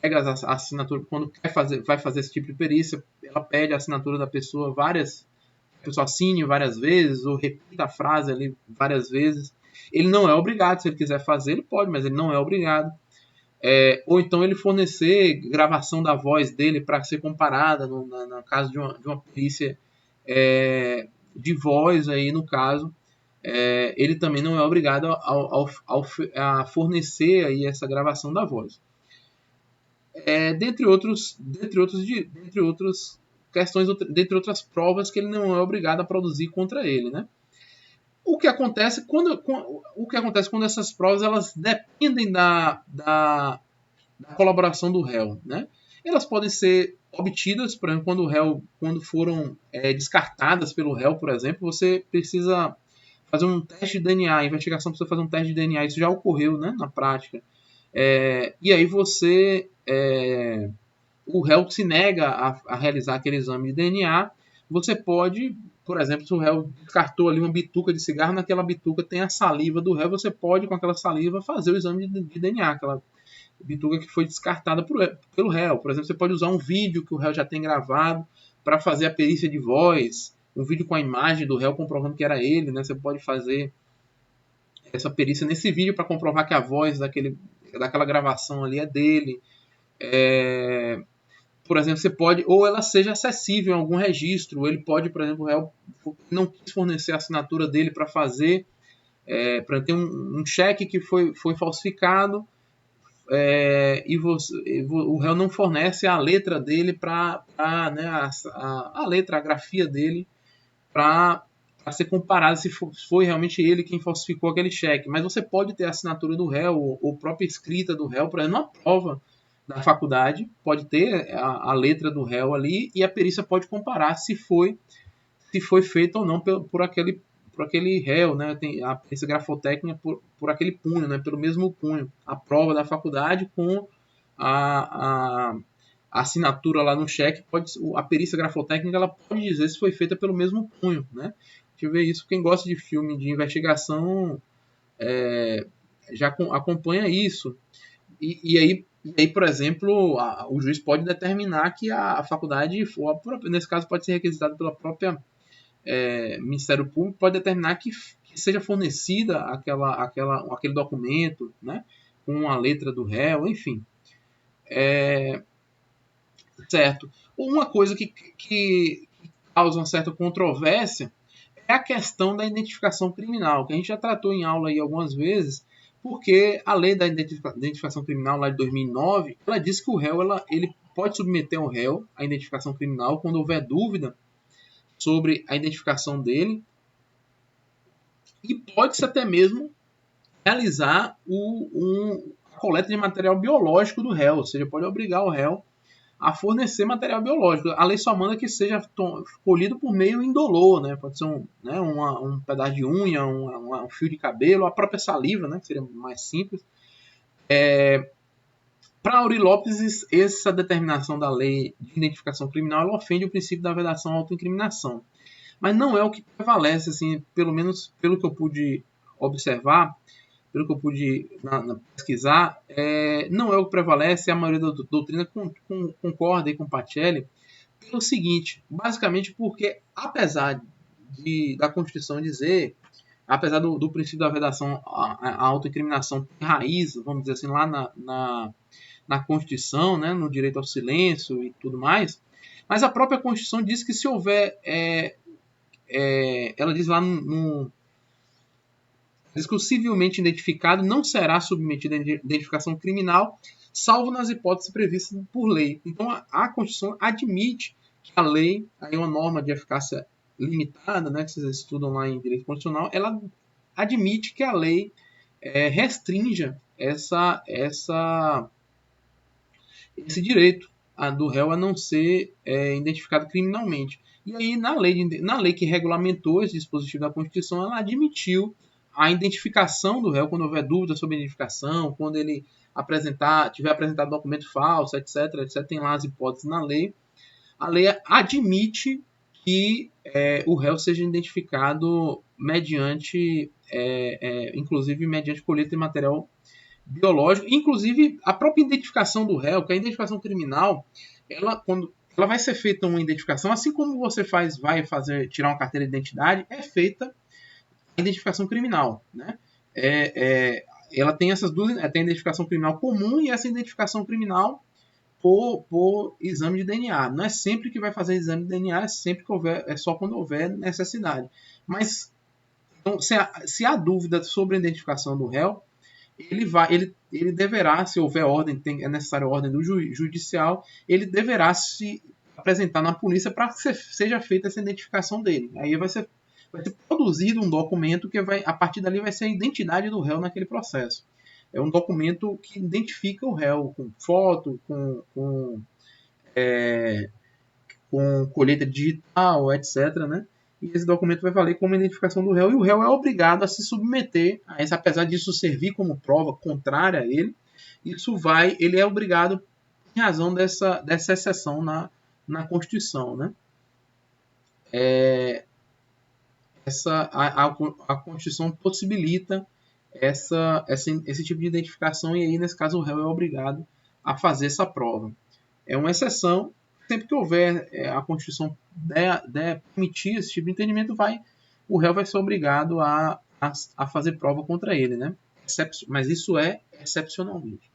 pega a assinatura, quando vai fazer esse tipo de perícia, ela pede a assinatura da pessoa a pessoa assine várias vezes, ou repita a frase ali várias vezes. Ele não é obrigado, se ele quiser fazer, ele pode, mas ele não é obrigado. Ou então ele fornecer gravação da voz dele para ser comparada no caso de uma perícia de voz, aí no caso, ele também não é obrigado a fornecer aí essa gravação da voz. Dentre outras questões, dentre outras provas que ele não é obrigado a produzir contra ele, né? O que acontece quando essas provas elas dependem da colaboração do réu, né? Elas podem ser obtidas, por exemplo, quando foram descartadas pelo réu, por exemplo, você precisa fazer um teste de DNA, a investigação precisa fazer um teste de DNA, isso já ocorreu, né, na prática. E aí o réu se nega a realizar aquele exame de DNA, você pode, por exemplo, se o réu descartou ali uma bituca de cigarro, naquela bituca tem a saliva do réu, você pode com aquela saliva fazer o exame de DNA, aquela bituca que foi descartada pelo réu. Por exemplo, você pode usar um vídeo que o réu já tem gravado para fazer a perícia de voz, um vídeo com a imagem do réu comprovando que era ele, né? Você pode fazer essa perícia nesse vídeo para comprovar que a voz daquela gravação ali é dele. Por exemplo, você pode, ou ela seja acessível em algum registro, ou ele pode, por exemplo, o réu não quis fornecer a assinatura dele para fazer, para ter um cheque que foi falsificado, o réu não fornece a letra dele né, a letra, a grafia dele para ser comparado se foi realmente ele quem falsificou aquele cheque. Mas você pode ter a assinatura do réu ou própria escrita do réu, por exemplo, uma prova da faculdade, pode ter a letra do réu ali e a perícia pode comparar se foi feito ou não por aquele réu, né? Tem a perícia grafotécnica por aquele punho, né? Pelo mesmo punho. A prova da faculdade com a assinatura lá no cheque, a perícia grafotécnica ela pode dizer se foi feita pelo mesmo punho, né? A gente vê isso, quem gosta de filme de investigação já acompanha isso. E aí, por exemplo, o juiz pode determinar que a faculdade, nesse caso, pode ser requisitada pela própria Ministério Público, pode determinar que seja fornecida aquele documento, né, com a letra do réu, enfim. Certo. Uma coisa que causa uma certa controvérsia é a questão da identificação criminal, que a gente já tratou em aula aí algumas vezes, porque a lei da identificação criminal lá de 2009, ela diz que o réu ele pode submeter o réu à identificação criminal quando houver dúvida sobre a identificação dele e pode-se até mesmo realizar a coleta de material biológico do réu, ou seja, pode obrigar o réu a fornecer material biológico. A lei só manda que seja colhido por meio indolor, né? Pode ser um pedaço de unha, um fio de cabelo, a própria saliva, né? Que seria mais simples. Para Auri Lopes, essa determinação da lei de identificação criminal ela ofende o princípio da vedação à autoincriminação. Mas não é o que prevalece, assim, pelo menos pelo que eu pude observar, pelo que eu pude pesquisar, não é o que prevalece, a maioria da doutrina concorda aí com Pacelli, pelo seguinte, basicamente porque, apesar da Constituição dizer, apesar do princípio da vedação à autoincriminação ter raiz, vamos dizer assim, lá na Constituição, né, no direito ao silêncio e tudo mais, mas a própria Constituição diz que se houver, ela diz lá diz que o civilmente identificado não será submetido à identificação criminal, salvo nas hipóteses previstas por lei. Então, a Constituição admite que a lei, aí uma norma de eficácia limitada, né, que vocês estudam lá em direito constitucional, ela admite que a lei restrinja esse direito do réu a não ser identificado criminalmente. E aí, na lei que regulamentou esse dispositivo da Constituição, ela admitiu a identificação do réu quando houver dúvida sobre a identificação, quando ele tiver apresentado documento falso, etc, etc. Tem lá as hipóteses na lei. A lei admite que o réu seja identificado mediante, inclusive mediante colheita de material biológico, inclusive a própria identificação do réu, que é a identificação criminal, quando ela vai ser feita uma identificação, assim como você vai tirar uma carteira de identidade, é feita a identificação criminal, né? Ela tem essas duas, tem a identificação criminal comum e essa identificação criminal por exame de DNA. Não é sempre que vai fazer exame de DNA, é só quando houver necessidade. Mas então, se há dúvida sobre a identificação do réu, ele deverá, se houver ordem, é necessária a ordem do judicial, ele deverá se apresentar na polícia para que seja feita essa identificação dele. Aí vai ser produzido um documento que a partir dali vai ser a identidade do réu naquele processo. É um documento que identifica o réu com foto, com colheita digital, etc, né? E esse documento vai valer como identificação do réu, e o réu é obrigado a se submeter a isso, apesar disso servir como prova contrária a ele, ele é obrigado em razão dessa exceção na Constituição, né? A Constituição possibilita esse tipo de identificação, e aí, nesse caso, o réu é obrigado a fazer essa prova. É uma exceção. Sempre que houver a Constituição permitir esse tipo de entendimento, o réu vai ser obrigado a fazer prova contra ele, né? Mas isso é excepcionalmente.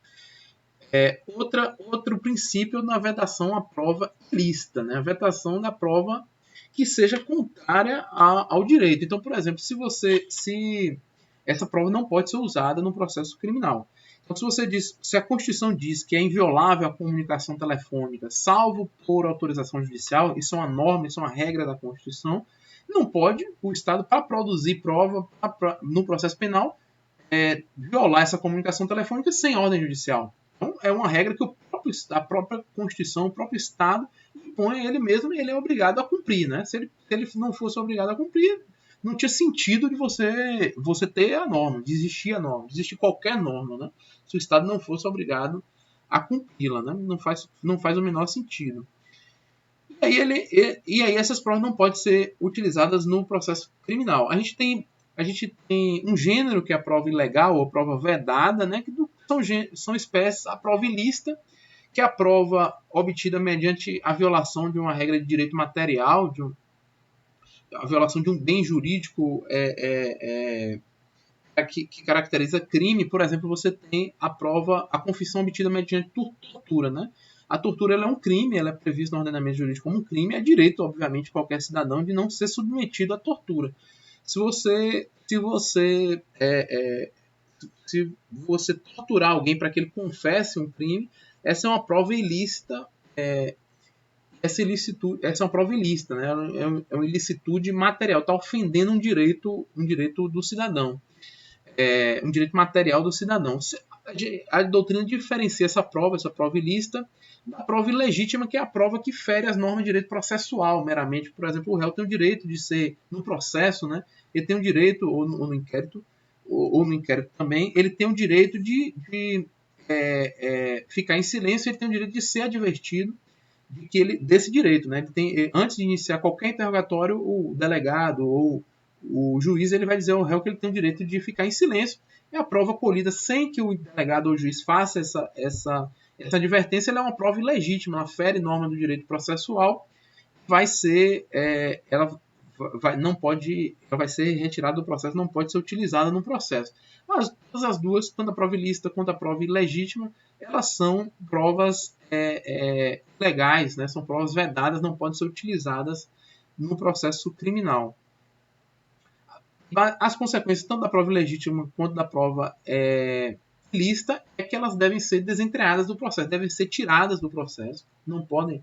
Outro princípio na vedação à prova ilícita, né? A vedação da prova que seja contrária ao direito. Então, por exemplo, se essa prova não pode ser usada no processo criminal. Então, se a Constituição diz que é inviolável a comunicação telefônica, salvo por autorização judicial, isso é uma norma, isso é uma regra da Constituição, não pode o Estado, para produzir prova no processo penal, violar essa comunicação telefônica sem ordem judicial. Então, é uma regra que a própria Constituição, o próprio Estado impõe a ele mesmo, e ele é obrigado a cumprir, né? Se ele não fosse obrigado a cumprir, não tinha sentido de você ter a norma, de existir a norma, de existir qualquer norma, né? Se o Estado não fosse obrigado a cumpri-la, né? Não faz o menor sentido. E aí essas provas não podem ser utilizadas no processo criminal. A gente tem um gênero que é a prova ilegal ou prova vedada, né? Que são espécies, a prova ilícita, que é a prova obtida mediante a violação de uma regra de direito material, a violação de um bem jurídico que caracteriza crime. Por exemplo, você tem a confissão obtida mediante tortura, né? A tortura ela é um crime, ela é prevista no ordenamento jurídico como um crime, é direito, obviamente, de qualquer cidadão de não ser submetido à tortura. Se você torturar alguém para que ele confesse um crime, essa é uma prova ilícita. Essa é uma prova ilícita, né? É uma ilicitude material, está ofendendo um direito do cidadão, um direito material do cidadão. A doutrina diferencia essa prova ilícita, da prova ilegítima, que é a prova que fere as normas de direito processual meramente. Por exemplo, o réu tem o direito de ser, no processo, né? Ele tem o direito, ou no inquérito também, ele tem o direito de ficar em silêncio, ele tem o direito de ser advertido desse direito, né? Antes de iniciar qualquer interrogatório, o delegado ou o juiz ele vai dizer ao réu que ele tem o direito de ficar em silêncio. É a prova colhida sem que o delegado ou o juiz faça essa advertência, ela é uma prova ilegítima, ela fere norma do direito processual, vai ser retirada do processo, não pode ser utilizada no processo. Mas todas as duas, tanto a prova ilícita quanto a prova ilegítima, elas são provas legais, né? São provas vedadas, não podem ser utilizadas no processo criminal. As consequências tanto da prova ilegítima quanto da prova ilícita é que elas devem ser desentreadas do processo, devem ser tiradas do processo, não podem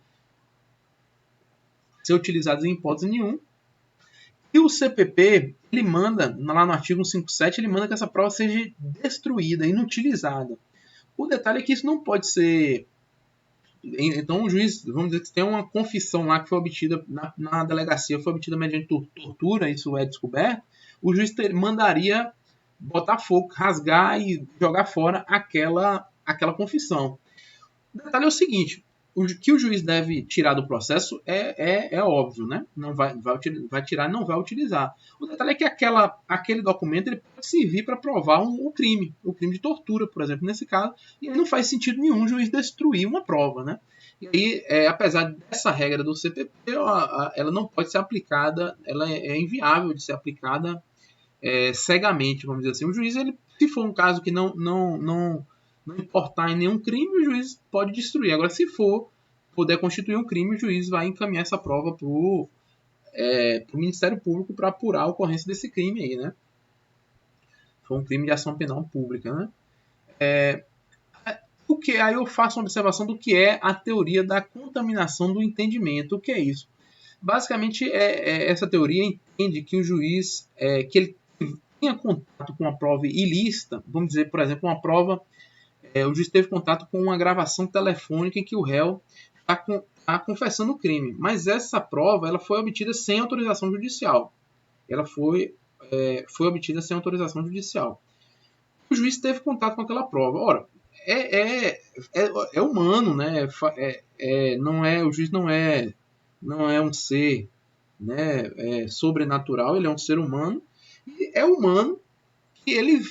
ser utilizadas em hipótese nenhuma. E o CPP, ele manda, lá no artigo 157, ele manda que essa prova seja destruída, inutilizada. O detalhe é que isso não pode ser Então o juiz, vamos dizer que tem uma confissão lá que foi obtida na delegacia, foi obtida mediante tortura, isso é descoberto, o juiz mandaria botar fogo, rasgar e jogar fora aquela confissão. O detalhe é o seguinte, o que o juiz deve tirar do processo é óbvio, né? Não vai tirar, não vai utilizar. O detalhe é que aquele documento ele pode servir para provar o crime de tortura, por exemplo, nesse caso, e aí não faz sentido nenhum o juiz destruir uma prova, né? E aí, apesar dessa regra do CPP, ela não pode ser aplicada, ela é inviável de ser aplicada cegamente, vamos dizer assim. O juiz, se for um caso que não importar em nenhum crime, o juiz pode destruir. Agora, se for puder constituir um crime, o juiz vai encaminhar essa prova para o Ministério Público para apurar a ocorrência desse crime aí, né? Foi um crime de ação penal pública, né? Aí eu faço uma observação do que é a teoria da contaminação do entendimento. O que é isso? Basicamente, essa teoria entende que o juiz, que ele tinha contato com uma prova ilícita, vamos dizer, por exemplo, uma prova, o juiz teve contato com uma gravação telefônica em que o réu está confessando o crime, mas essa prova ela foi obtida sem autorização judicial. Ela foi obtida sem autorização judicial. O juiz teve contato com aquela prova. Ora, é humano, né? O juiz não é um ser, né, sobrenatural, ele é um ser humano. E é humano que ele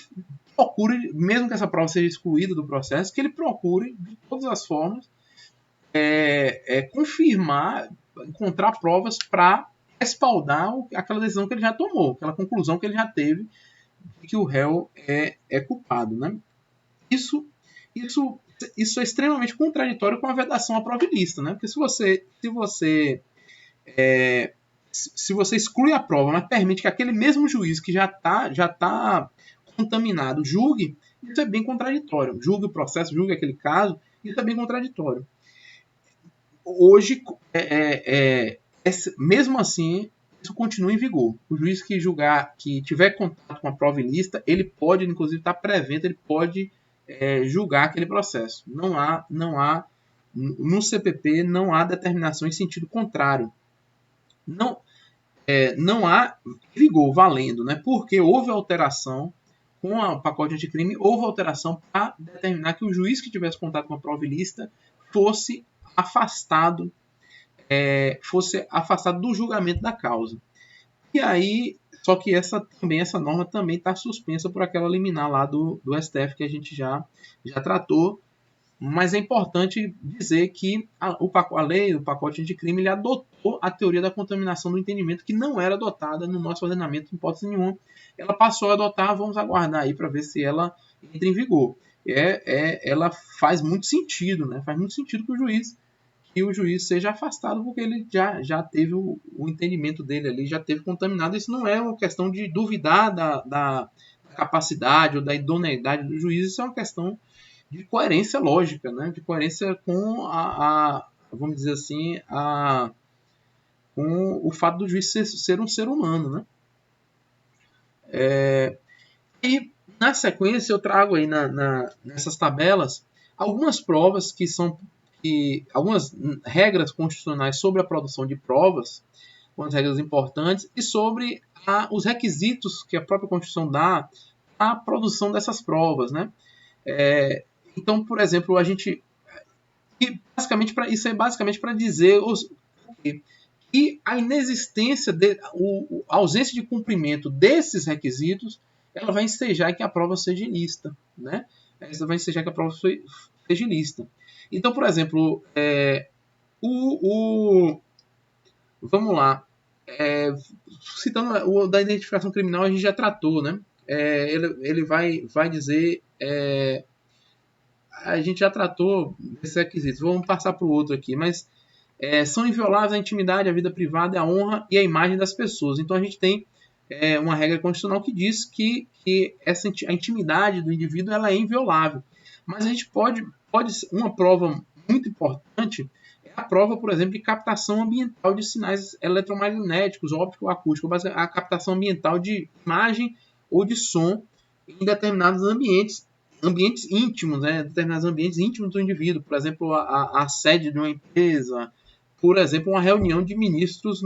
procure, mesmo que essa prova seja excluída do processo, que ele procure, de todas as formas, confirmar, encontrar provas para respaldar aquela decisão que ele já tomou, aquela conclusão que ele já teve de que o réu é culpado, né? Isso é extremamente contraditório com a vedação à prova ilícita, né? Porque se você exclui a prova, mas permite que aquele mesmo juiz que já tá contaminado julgue, isso é bem contraditório. Julgue o processo, julgue aquele caso, isso é bem contraditório. Hoje, mesmo assim, isso continua em vigor. O juiz que tiver contato com a prova ilícita, ele pode, inclusive, estar prevento, ele pode julgar aquele processo. Não há no CPP não há determinação em sentido contrário. Não há vigor valendo, né? Porque houve alteração com o pacote anticrime, houve alteração para determinar que o juiz que tivesse contato com a prova ilícita fosse afastado do julgamento da causa. E aí, só que essa norma também está suspensa por aquela liminar lá do STF que a gente já tratou. Mas é importante dizer que a lei, o pacote anticrime, ele adotou a teoria da contaminação do entendimento, que não era adotada no nosso ordenamento em hipótese nenhuma. Ela passou a adotar, vamos aguardar aí para ver se ela entra em vigor. Ela faz muito sentido, né? Faz muito sentido que o juiz seja afastado, porque ele já teve o entendimento dele ali, já teve contaminado. Isso não é uma questão de duvidar da capacidade ou da idoneidade do juiz, isso é uma questão de coerência lógica, né? De coerência com vamos dizer assim, com o fato do juiz ser um ser humano, né? E na sequência eu trago aí nessas tabelas algumas provas algumas regras constitucionais sobre a produção de provas, algumas regras importantes, e sobre os requisitos que a própria Constituição dá à produção dessas provas, né? Então, por exemplo, isso é basicamente para dizer que a inexistência, a ausência de cumprimento desses requisitos, ela vai ensejar que a prova seja ilícita, né? Ela vai ensejar que a prova seja ilícita. Então, por exemplo, vamos lá, citando o da identificação criminal, a gente já tratou, né? Ele vai dizer a gente já tratou desses requisitos. Vamos passar para o outro aqui, mas são invioláveis a intimidade, a vida privada, a honra e a imagem das pessoas. Então a gente tem uma regra constitucional que diz que a intimidade do indivíduo ela é inviolável. Mas a gente pode uma prova muito importante é a prova, por exemplo, de captação ambiental de sinais eletromagnéticos, óptico-acústicos, a captação ambiental de imagem ou de som em determinados ambientes ambientes íntimos, né, determinados ambientes íntimos do indivíduo, por exemplo, a sede de uma empresa, por exemplo, uma reunião de ministros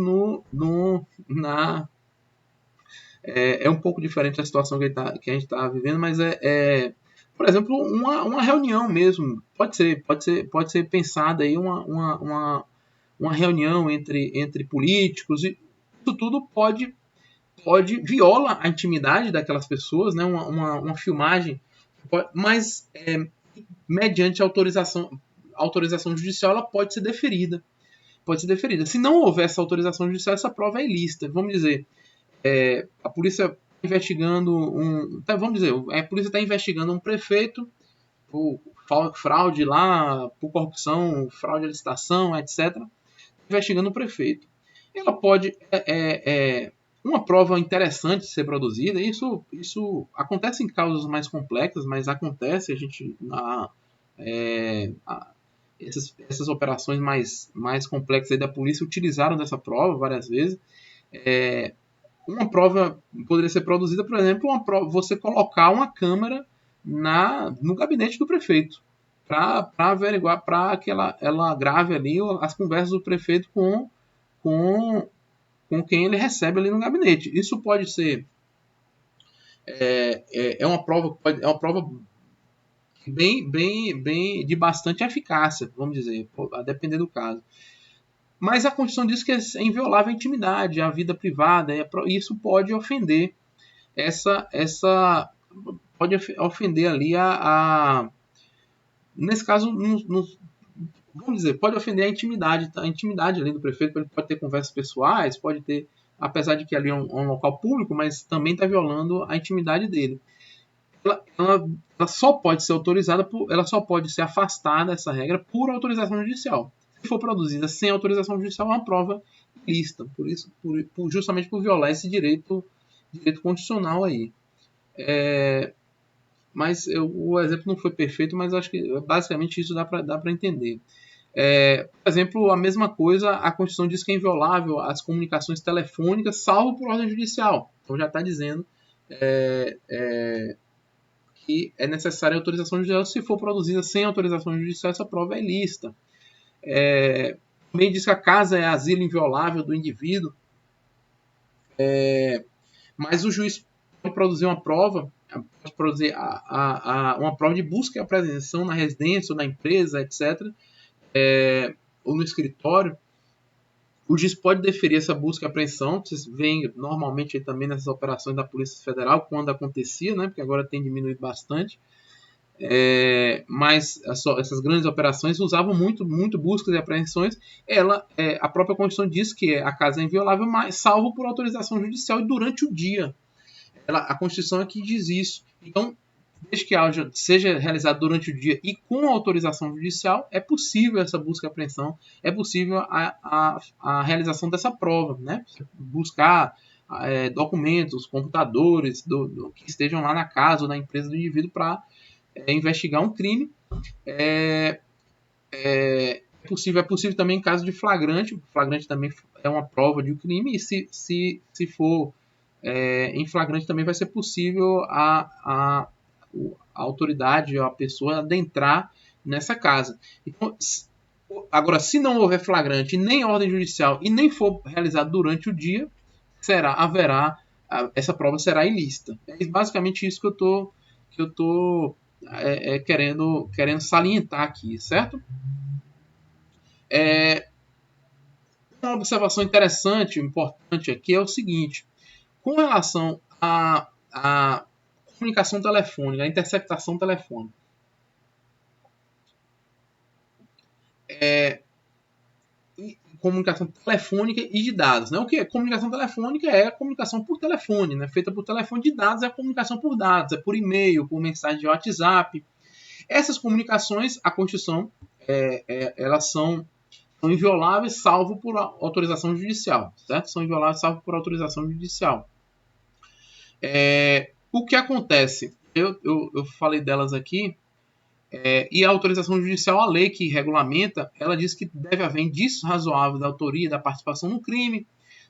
é um pouco diferente da situação que a gente está vivendo, mas por exemplo, uma reunião mesmo, pode ser pensada aí uma reunião entre políticos, e isso tudo viola a intimidade daquelas pessoas, né? Uma filmagem, mas mediante autorização judicial, ela pode ser deferida. Pode ser deferida. Se não houver essa autorização judicial, essa prova é ilícita. Vamos dizer, a polícia investigando vamos dizer, a polícia está investigando um prefeito por fraude lá, por corrupção, fraude à licitação, etc. Investigando o prefeito. Ela pode uma prova interessante de ser produzida. Isso acontece em causas mais complexas, mas acontece. A gente essas operações mais complexas aí da polícia utilizaram dessa prova várias vezes. Uma prova poderia ser produzida, por exemplo, você colocar uma câmera no gabinete do prefeito para averiguar, para que ela grave ali as conversas do prefeito com quem ele recebe ali no gabinete. Isso pode ser uma prova bem de bastante eficácia, vamos dizer, a depender do caso. Mas a Constituição diz que é inviolável a intimidade, a vida privada, e isso pode ofender pode ofender ali nesse caso, vamos dizer, pode ofender a intimidade ali do prefeito. Ele pode ter conversas pessoais, pode ter, apesar de que ali é um local público, mas também está violando a intimidade dele. Ela só pode ser autorizada, ela só pode ser afastada, essa regra, por autorização judicial. Se for produzida sem autorização judicial, é uma prova ilícita, justamente por violar esse direito constitucional aí. Mas o exemplo não foi perfeito, mas acho que basicamente isso dá para entender. Por exemplo, a mesma coisa, a Constituição diz que é inviolável as comunicações telefônicas, salvo por ordem judicial. Então já está dizendo que é necessária a autorização judicial. Se for produzida sem autorização judicial, essa prova é ilícita. Também diz que a casa é asilo inviolável do indivíduo, mas o juiz pode produzir uma prova, pode produzir uma prova de busca e apreensão na residência ou na empresa, etc., ou no escritório. O juiz pode deferir essa busca e apreensão. Vocês veem normalmente também nessas operações da Polícia Federal, quando acontecia, né, porque agora tem diminuído bastante. Mas essas grandes operações usavam muito buscas e apreensões. A própria Constituição diz que a casa é inviolável, mas salvo por autorização judicial e durante o dia. A Constituição é que diz isso. Então, desde que seja realizado durante o dia e com autorização judicial, é possível essa busca e apreensão, é possível a realização dessa prova, né? Buscar documentos, computadores que estejam lá na casa ou na empresa do indivíduo para investigar um crime. É possível também em caso de flagrante. O flagrante também é uma prova de um crime, e se for em flagrante também vai ser possível a autoridade, a pessoa adentrar nessa casa. Então, agora, se não houver flagrante, nem ordem judicial e nem for realizado durante o dia, essa prova será ilícita. É basicamente isso que eu tô querendo salientar aqui, certo? Uma observação interessante, importante aqui é o seguinte: com relação à comunicação telefônica, a interceptação telefônica, comunicação telefônica e de dados, né? O que é comunicação telefônica? É a comunicação por telefone, né? Feita por telefone. De dados é a comunicação por dados, é por e-mail, por mensagem de WhatsApp. Essas comunicações, a Constituição, elas são invioláveis, salvo por autorização judicial, certo? São invioláveis, salvo por autorização judicial. O que acontece? Eu falei delas aqui. E a autorização judicial, a lei que regulamenta, ela diz que deve haver indícios razoáveis da autoria e da participação no crime.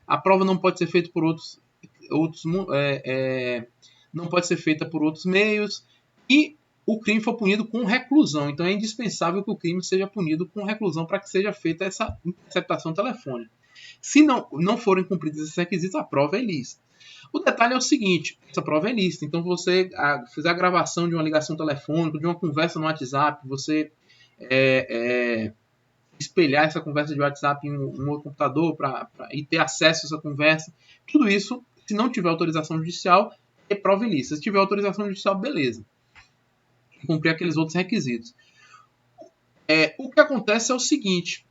A prova não pode ser feita por não pode ser feita por outros meios. E o crime for punido com reclusão. Então é indispensável que o crime seja punido com reclusão para que seja feita essa interceptação telefônica. Se não forem cumpridos esses requisitos, a prova é ilícita. O detalhe é o seguinte, essa prova é ilícita. Então você fizer a gravação de uma ligação telefônica, de uma conversa no WhatsApp, você espelhar essa conversa de WhatsApp em um outro computador e ter acesso a essa conversa, tudo isso, se não tiver autorização judicial, é prova ilícita. Se tiver autorização judicial, beleza. Cumprir aqueles outros requisitos. O que acontece é o seguinte,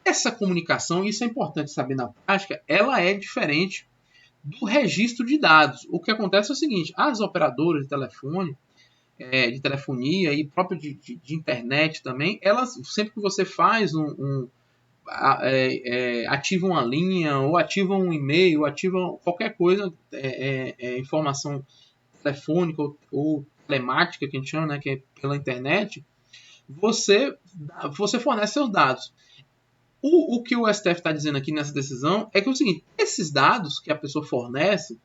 essa comunicação, isso é importante saber na prática, ela é diferente do registro de dados. O que acontece é o seguinte, as operadoras de telefone, de telefonia e próprio de internet também, elas, sempre que você faz ativa uma linha, ou ativa um e-mail, ou ativa qualquer coisa, informação telefônica ou telemática, que a gente chama, né, que é pela internet, você fornece seus dados. O que o STF está dizendo aqui nessa decisão é que é o seguinte, esses dados que a pessoa fornece,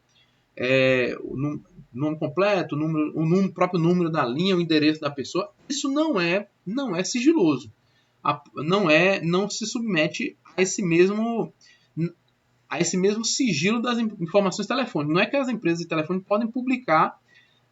o nome completo, o próprio número da linha, o endereço da pessoa, isso não é sigiloso. Não se submete a esse mesmo sigilo das informações telefônicas. Não é que as empresas de telefone podem publicar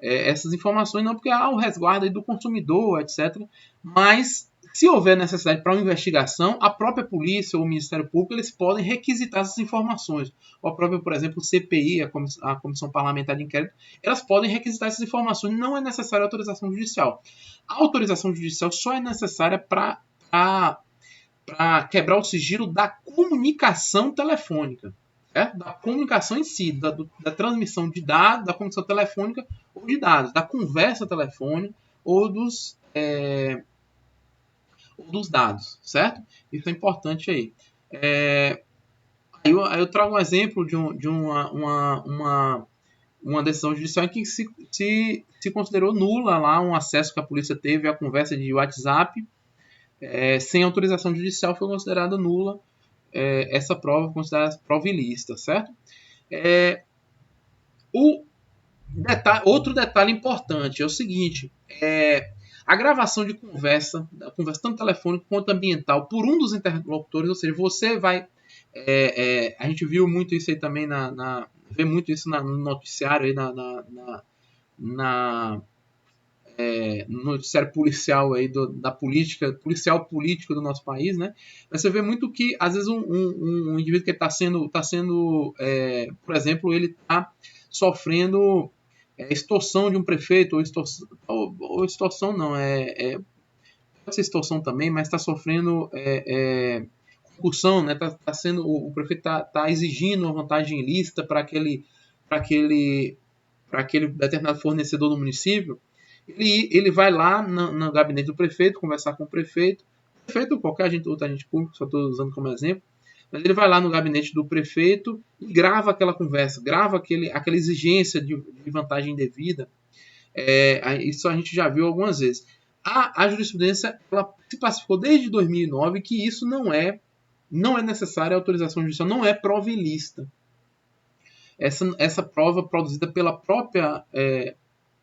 essas informações, não, porque há o resguardo aí do consumidor, etc. Mas, se houver necessidade para uma investigação, a própria polícia ou o Ministério Público eles podem requisitar essas informações. Ou a própria, por exemplo, o CPI, a Comissão Parlamentar de Inquérito, elas podem requisitar essas informações. Não é necessária autorização judicial. A autorização judicial só é necessária para quebrar o sigilo da comunicação telefônica. Da comunicação em si, da transmissão de dados, da comunicação telefônica ou de dados, da conversa telefônica ou dos dados, certo? Isso é importante aí. Aí eu trago um exemplo de uma decisão judicial em que se considerou nula lá um acesso que a polícia teve à conversa de WhatsApp sem autorização judicial, foi considerada nula essa prova, considerada prova ilícita, certo? Outro detalhe importante é o seguinte, a gravação de conversa tanto telefônica quanto ambiental, por um dos interlocutores, ou seja, você vai... a gente viu muito isso aí também, vê muito isso no noticiário, aí no noticiário policial aí da política, policial político do nosso país, né? Mas você vê muito que, às vezes, um indivíduo que está sendo por exemplo, ele está sofrendo extorsão de um prefeito, ou extorsão não, pode ser extorsão também, mas está sofrendo concussão, né? O prefeito está exigindo uma vantagem ilícita para aquele determinado fornecedor do município. Ele vai lá no gabinete do prefeito, conversar com o prefeito ou qualquer outra agente público, só estou usando como exemplo, mas ele vai lá no gabinete do prefeito e grava aquela conversa, grava aquela exigência de vantagem indevida. Isso a gente já viu algumas vezes. A jurisprudência ela se pacificou desde 2009 que isso não é necessária a autorização judicial, não é prova ilícita. Essa prova produzida pela própria...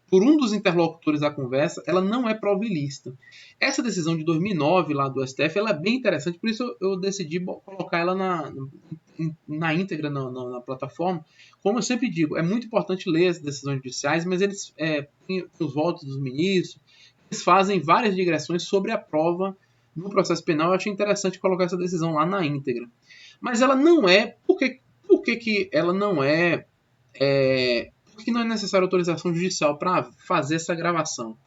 por um dos interlocutores da conversa, ela não é prova ilícita. Essa decisão de 2009 lá do STF, ela é bem interessante, por isso eu decidi colocar ela na íntegra na plataforma. Como eu sempre digo, é muito importante ler as decisões judiciais, mas eles têm os votos dos ministros, eles fazem várias digressões sobre a prova no processo penal. Eu achei interessante colocar essa decisão lá na íntegra. Mas ela não é... Por que ela não é... Por que não é necessária autorização judicial para fazer essa gravação?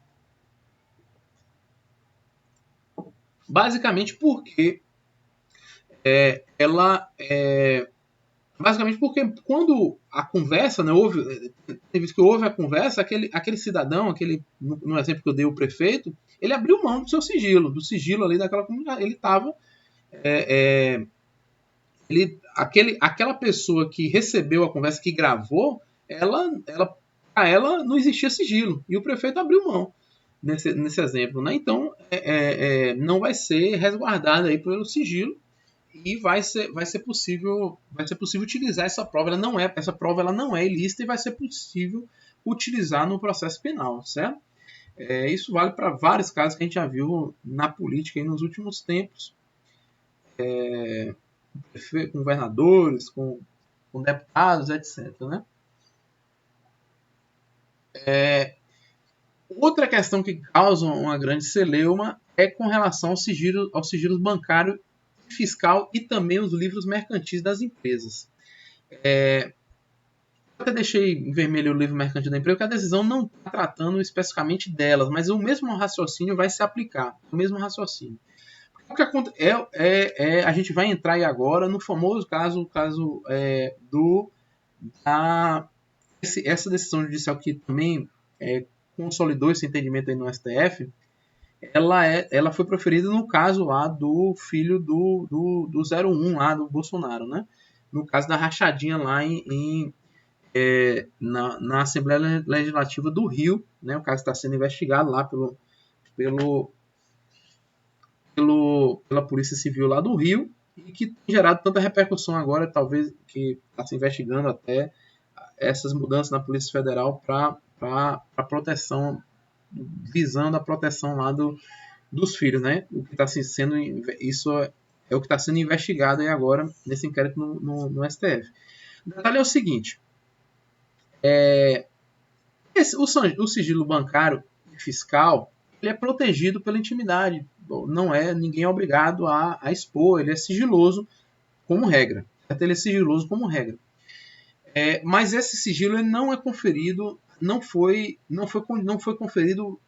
Basicamente porque basicamente porque quando a conversa, né, teve que houve a conversa, aquele cidadão, no exemplo que eu dei, o prefeito, ele abriu mão do seu sigilo, ali daquela comunidade. Ele estava... aquela pessoa que recebeu a conversa, que gravou, para ela não existia sigilo. E o prefeito abriu mão nesse exemplo, né? Então, não vai ser resguardada aí pelo sigilo e vai ser possível utilizar essa prova. Essa prova ela não é ilícita e vai ser possível utilizar no processo penal, certo? Isso vale para vários casos que a gente já viu na política aí nos últimos tempos, com governadores, com deputados, etc. Né? Outra questão que causa uma grande celeuma é com relação aos sigilos bancário e fiscal e também os livros mercantis das empresas. Eu até deixei em vermelho o livro mercantil da empresa, porque a decisão não está tratando especificamente delas, mas o mesmo raciocínio vai se aplicar. O mesmo raciocínio. O que acontece a gente vai entrar aí agora no famoso caso essa decisão judicial que também consolidou esse entendimento aí no STF. Ela foi proferida no caso lá do filho do 01 lá do Bolsonaro, né? No caso da rachadinha lá na Assembleia Legislativa do Rio, né? O caso está sendo investigado lá pela Polícia Civil lá do Rio e que tem gerado tanta repercussão agora, talvez que está se investigando até essas mudanças na Polícia Federal para proteção, visando a proteção lá dos filhos, né? O que está sendo isso é o que está sendo investigado aí agora nesse inquérito no STF. O detalhe é o seguinte: o sigilo bancário e fiscal ele é protegido pela intimidade. Não é ninguém é obrigado a expor. Ele é sigiloso como regra. Ele é sigiloso como regra. Mas esse sigilo ele não é conferido, não foi conferido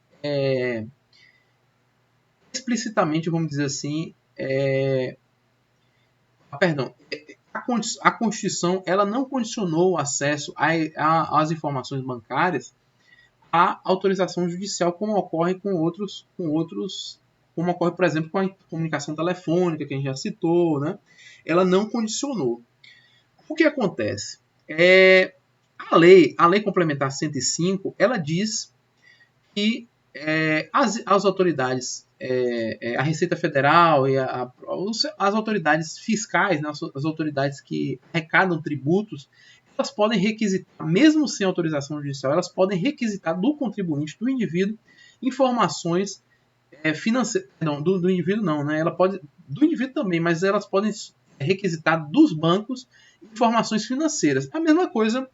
explicitamente, vamos dizer assim. A Constituição ela não condicionou o acesso às informações bancárias à autorização judicial, como ocorre como ocorre, por exemplo, com a comunicação telefônica, que a gente já citou, né? Ela não condicionou. O que acontece? A lei complementar 105, ela diz que as autoridades, a Receita Federal e as autoridades fiscais, né, as autoridades que arrecadam tributos, elas podem requisitar, mesmo sem autorização judicial, elas podem requisitar do contribuinte, do indivíduo, informações financeiras. Não, do indivíduo não, né? Do indivíduo também, mas elas podem requisitar dos bancos informações financeiras. A mesma coisa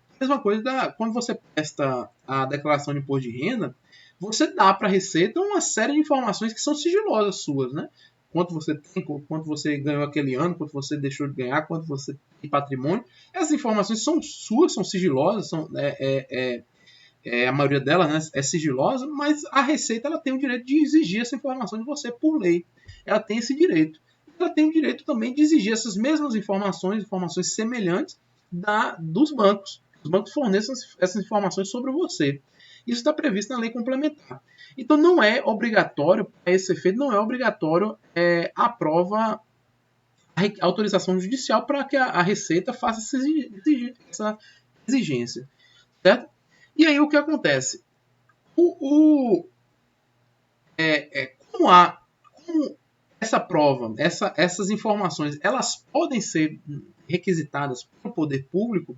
quando você presta a declaração de imposto de renda, você dá para a Receita uma série de informações que são sigilosas suas, né? Quanto você tem, quanto você ganhou aquele ano, quanto você deixou de ganhar, quanto você tem patrimônio. Essas informações são suas, são sigilosas, a maioria delas, né, é sigilosa, mas a Receita ela tem o direito de exigir essa informação de você por lei. Ela tem esse direito. Ela tem o direito também de exigir essas mesmas informações semelhantes dos bancos. Os bancos fornecem essas informações sobre você. Isso está previsto na lei complementar. Então não é obrigatório, para esse efeito, não é obrigatório a autorização judicial para que a Receita faça essa exigência. Certo? E aí o que acontece? Como essa prova, essas informações, elas podem ser requisitadas pelo poder público,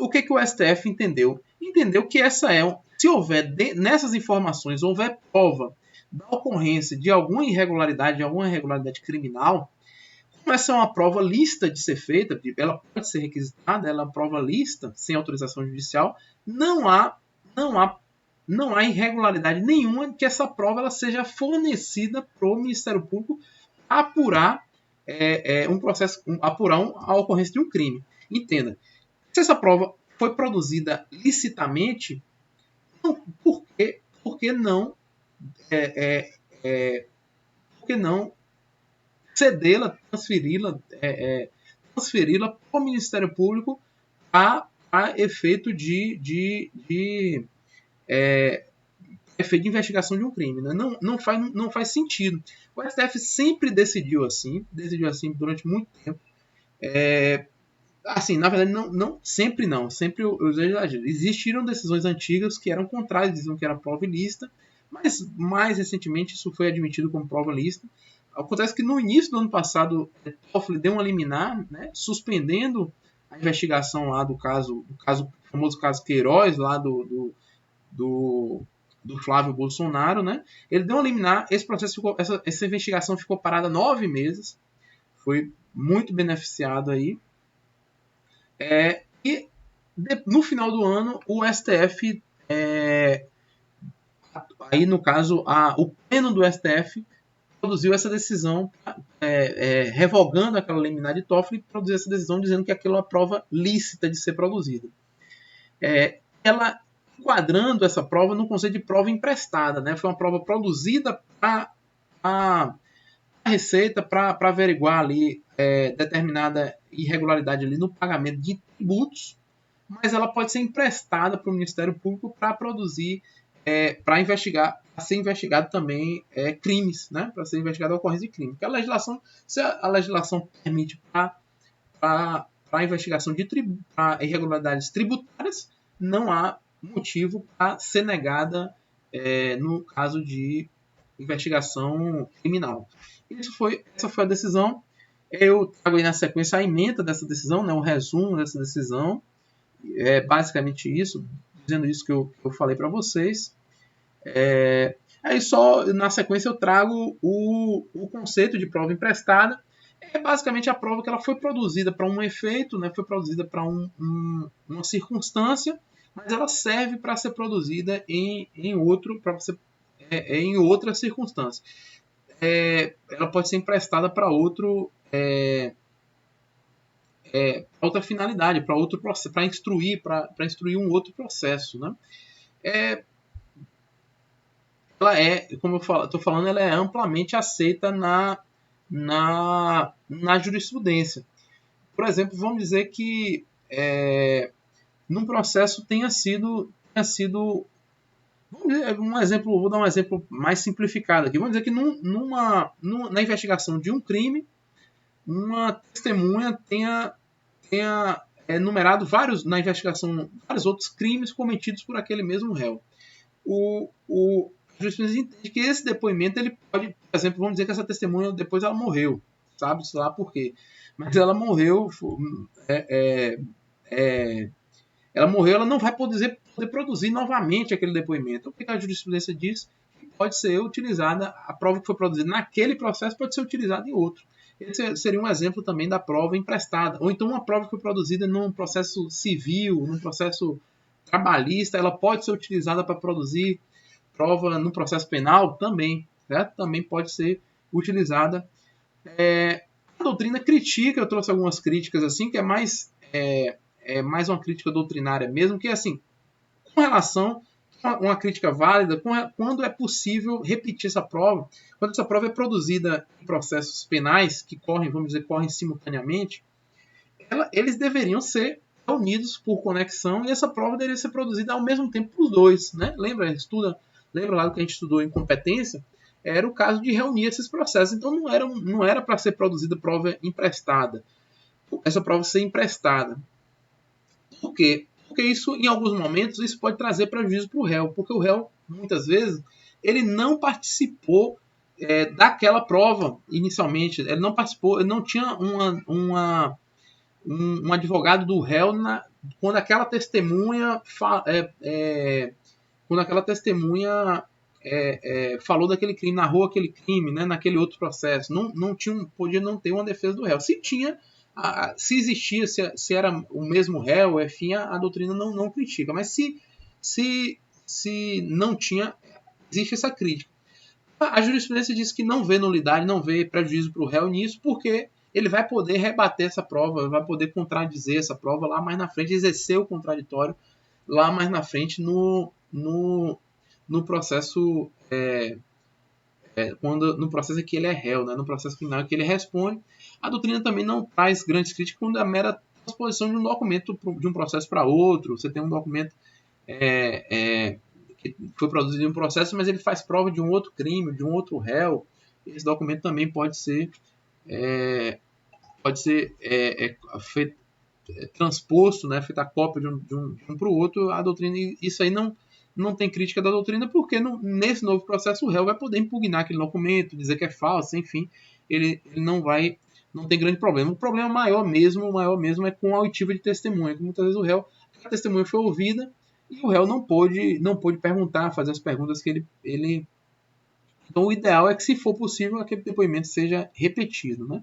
o que o STF entendeu? Entendeu que se houver nessas informações, houver prova da ocorrência de alguma irregularidade criminal, como essa é uma prova lícita de ser feita, ela pode ser requisitada, ela é uma prova lícita, sem autorização judicial, não há irregularidade nenhuma que essa prova ela seja fornecida para o Ministério Público apurar a ocorrência de um crime. Entenda, se essa prova foi produzida licitamente, por que não cedê-la, transferi-la para o Ministério Público a efeito de investigação de um crime? Né? Não faz sentido. O STF sempre decidiu assim durante muito tempo. Assim, na verdade, sempre não. Sempre eu exagero. Existiram decisões antigas que eram contrárias, diziam que era prova ilícita, mas mais recentemente isso foi admitido como prova ilícita. Acontece que no início do ano passado, Toffoli deu uma liminar, né, suspendendo a investigação lá do caso famoso caso Queiroz, lá do Flávio Bolsonaro, né? Ele deu uma liminar, essa investigação ficou parada 9 meses, foi muito beneficiado aí. E no final do ano, o STF, aí no caso, o pleno do STF produziu essa decisão revogando aquela liminar de Toffoli, e produziu essa decisão dizendo que aquilo é uma prova lícita de ser produzida. Ela enquadrando essa prova no conceito de prova emprestada, né? Foi uma prova produzida para a Receita para averiguar ali determinada irregularidade ali no pagamento de tributos, mas ela pode ser emprestada para o Ministério Público para produzir, para investigar, para ser investigado também crimes, né? Para ser investigado a ocorrência de crime. Porque a legislação, se a legislação permite para a investigação de irregularidades tributárias, não há motivo para ser negada no caso de investigação criminal. Essa foi a decisão. Eu trago aí na sequência a ementa dessa decisão, né, um resumo dessa decisão. É basicamente isso, dizendo isso que eu falei para vocês. Aí só na sequência eu trago o conceito de prova emprestada. É basicamente a prova que ela foi produzida para um efeito, né, foi produzida para uma circunstância, mas ela serve para ser produzida em outra circunstância. Ela pode ser emprestada para outra finalidade, para outro processo, para instruir um outro processo, né? Ela como eu estou falando, ela é amplamente aceita na jurisprudência. Por exemplo, vamos dizer que num processo tenha sido vou dar um exemplo mais simplificado aqui. Vamos dizer que na investigação de um crime, uma testemunha tenha enumerado na investigação vários outros crimes cometidos por aquele mesmo réu. A jurisprudência entende que esse depoimento ele pode, por exemplo, vamos dizer que essa testemunha depois ela morreu, sabe-se lá por quê, mas ela morreu, ela não vai poder produzir novamente aquele depoimento. O que a jurisprudência diz? Que pode ser utilizada, a prova que foi produzida naquele processo pode ser utilizada em outro. Esse seria um exemplo também da prova emprestada. Ou então uma prova que foi produzida num processo civil, num processo trabalhista, ela pode ser utilizada para produzir prova no processo penal também, certo? Também pode ser utilizada. A doutrina critica, eu trouxe algumas críticas assim, que é mais uma crítica doutrinária mesmo, que é assim, com relação a uma crítica válida, quando é possível repetir essa prova, quando essa prova é produzida em processos penais, que correm simultaneamente, eles deveriam ser unidos por conexão e essa prova deveria ser produzida ao mesmo tempo para os dois, né? Lembra lá do que a gente estudou em competência? Era o caso de reunir esses processos. Então não era para ser produzida prova emprestada. Essa prova ser emprestada. Por quê? Porque isso, em alguns momentos, isso pode trazer prejuízo para o réu. Porque o réu, muitas vezes, ele não participou daquela prova inicialmente. Ele não participou, ele não tinha um advogado do réu quando aquela testemunha falou daquele crime, narrou aquele crime, né, naquele outro processo. Podia não ter uma defesa do réu. Se tinha, se existia, se era o mesmo réu, enfim, a doutrina não critica. Mas se não tinha, existe essa crítica. A jurisprudência diz que não vê nulidade, não vê prejuízo para o réu nisso, porque ele vai poder rebater essa prova, vai poder contradizer essa prova lá mais na frente, exercer o contraditório lá mais na frente no processo no processo em que ele é réu, né? No processo final em que ele responde. A doutrina também não traz grandes críticas quando é a mera transposição de um documento de um processo para outro. Você tem um documento que foi produzido em um processo, mas ele faz prova de um outro crime, de um outro réu. Esse documento também pode ser feito, transposto, né, feita a cópia de um para o outro. A doutrina, isso aí não tem crítica da doutrina, porque nesse novo processo o réu vai poder impugnar aquele documento, dizer que é falso, enfim, ele não tem grande problema. O problema maior mesmo é com a oitiva de testemunha, que muitas vezes o réu a testemunha foi ouvida e o réu não pôde perguntar, fazer as perguntas que ele... Então, o ideal é que, se for possível, aquele depoimento seja repetido, né?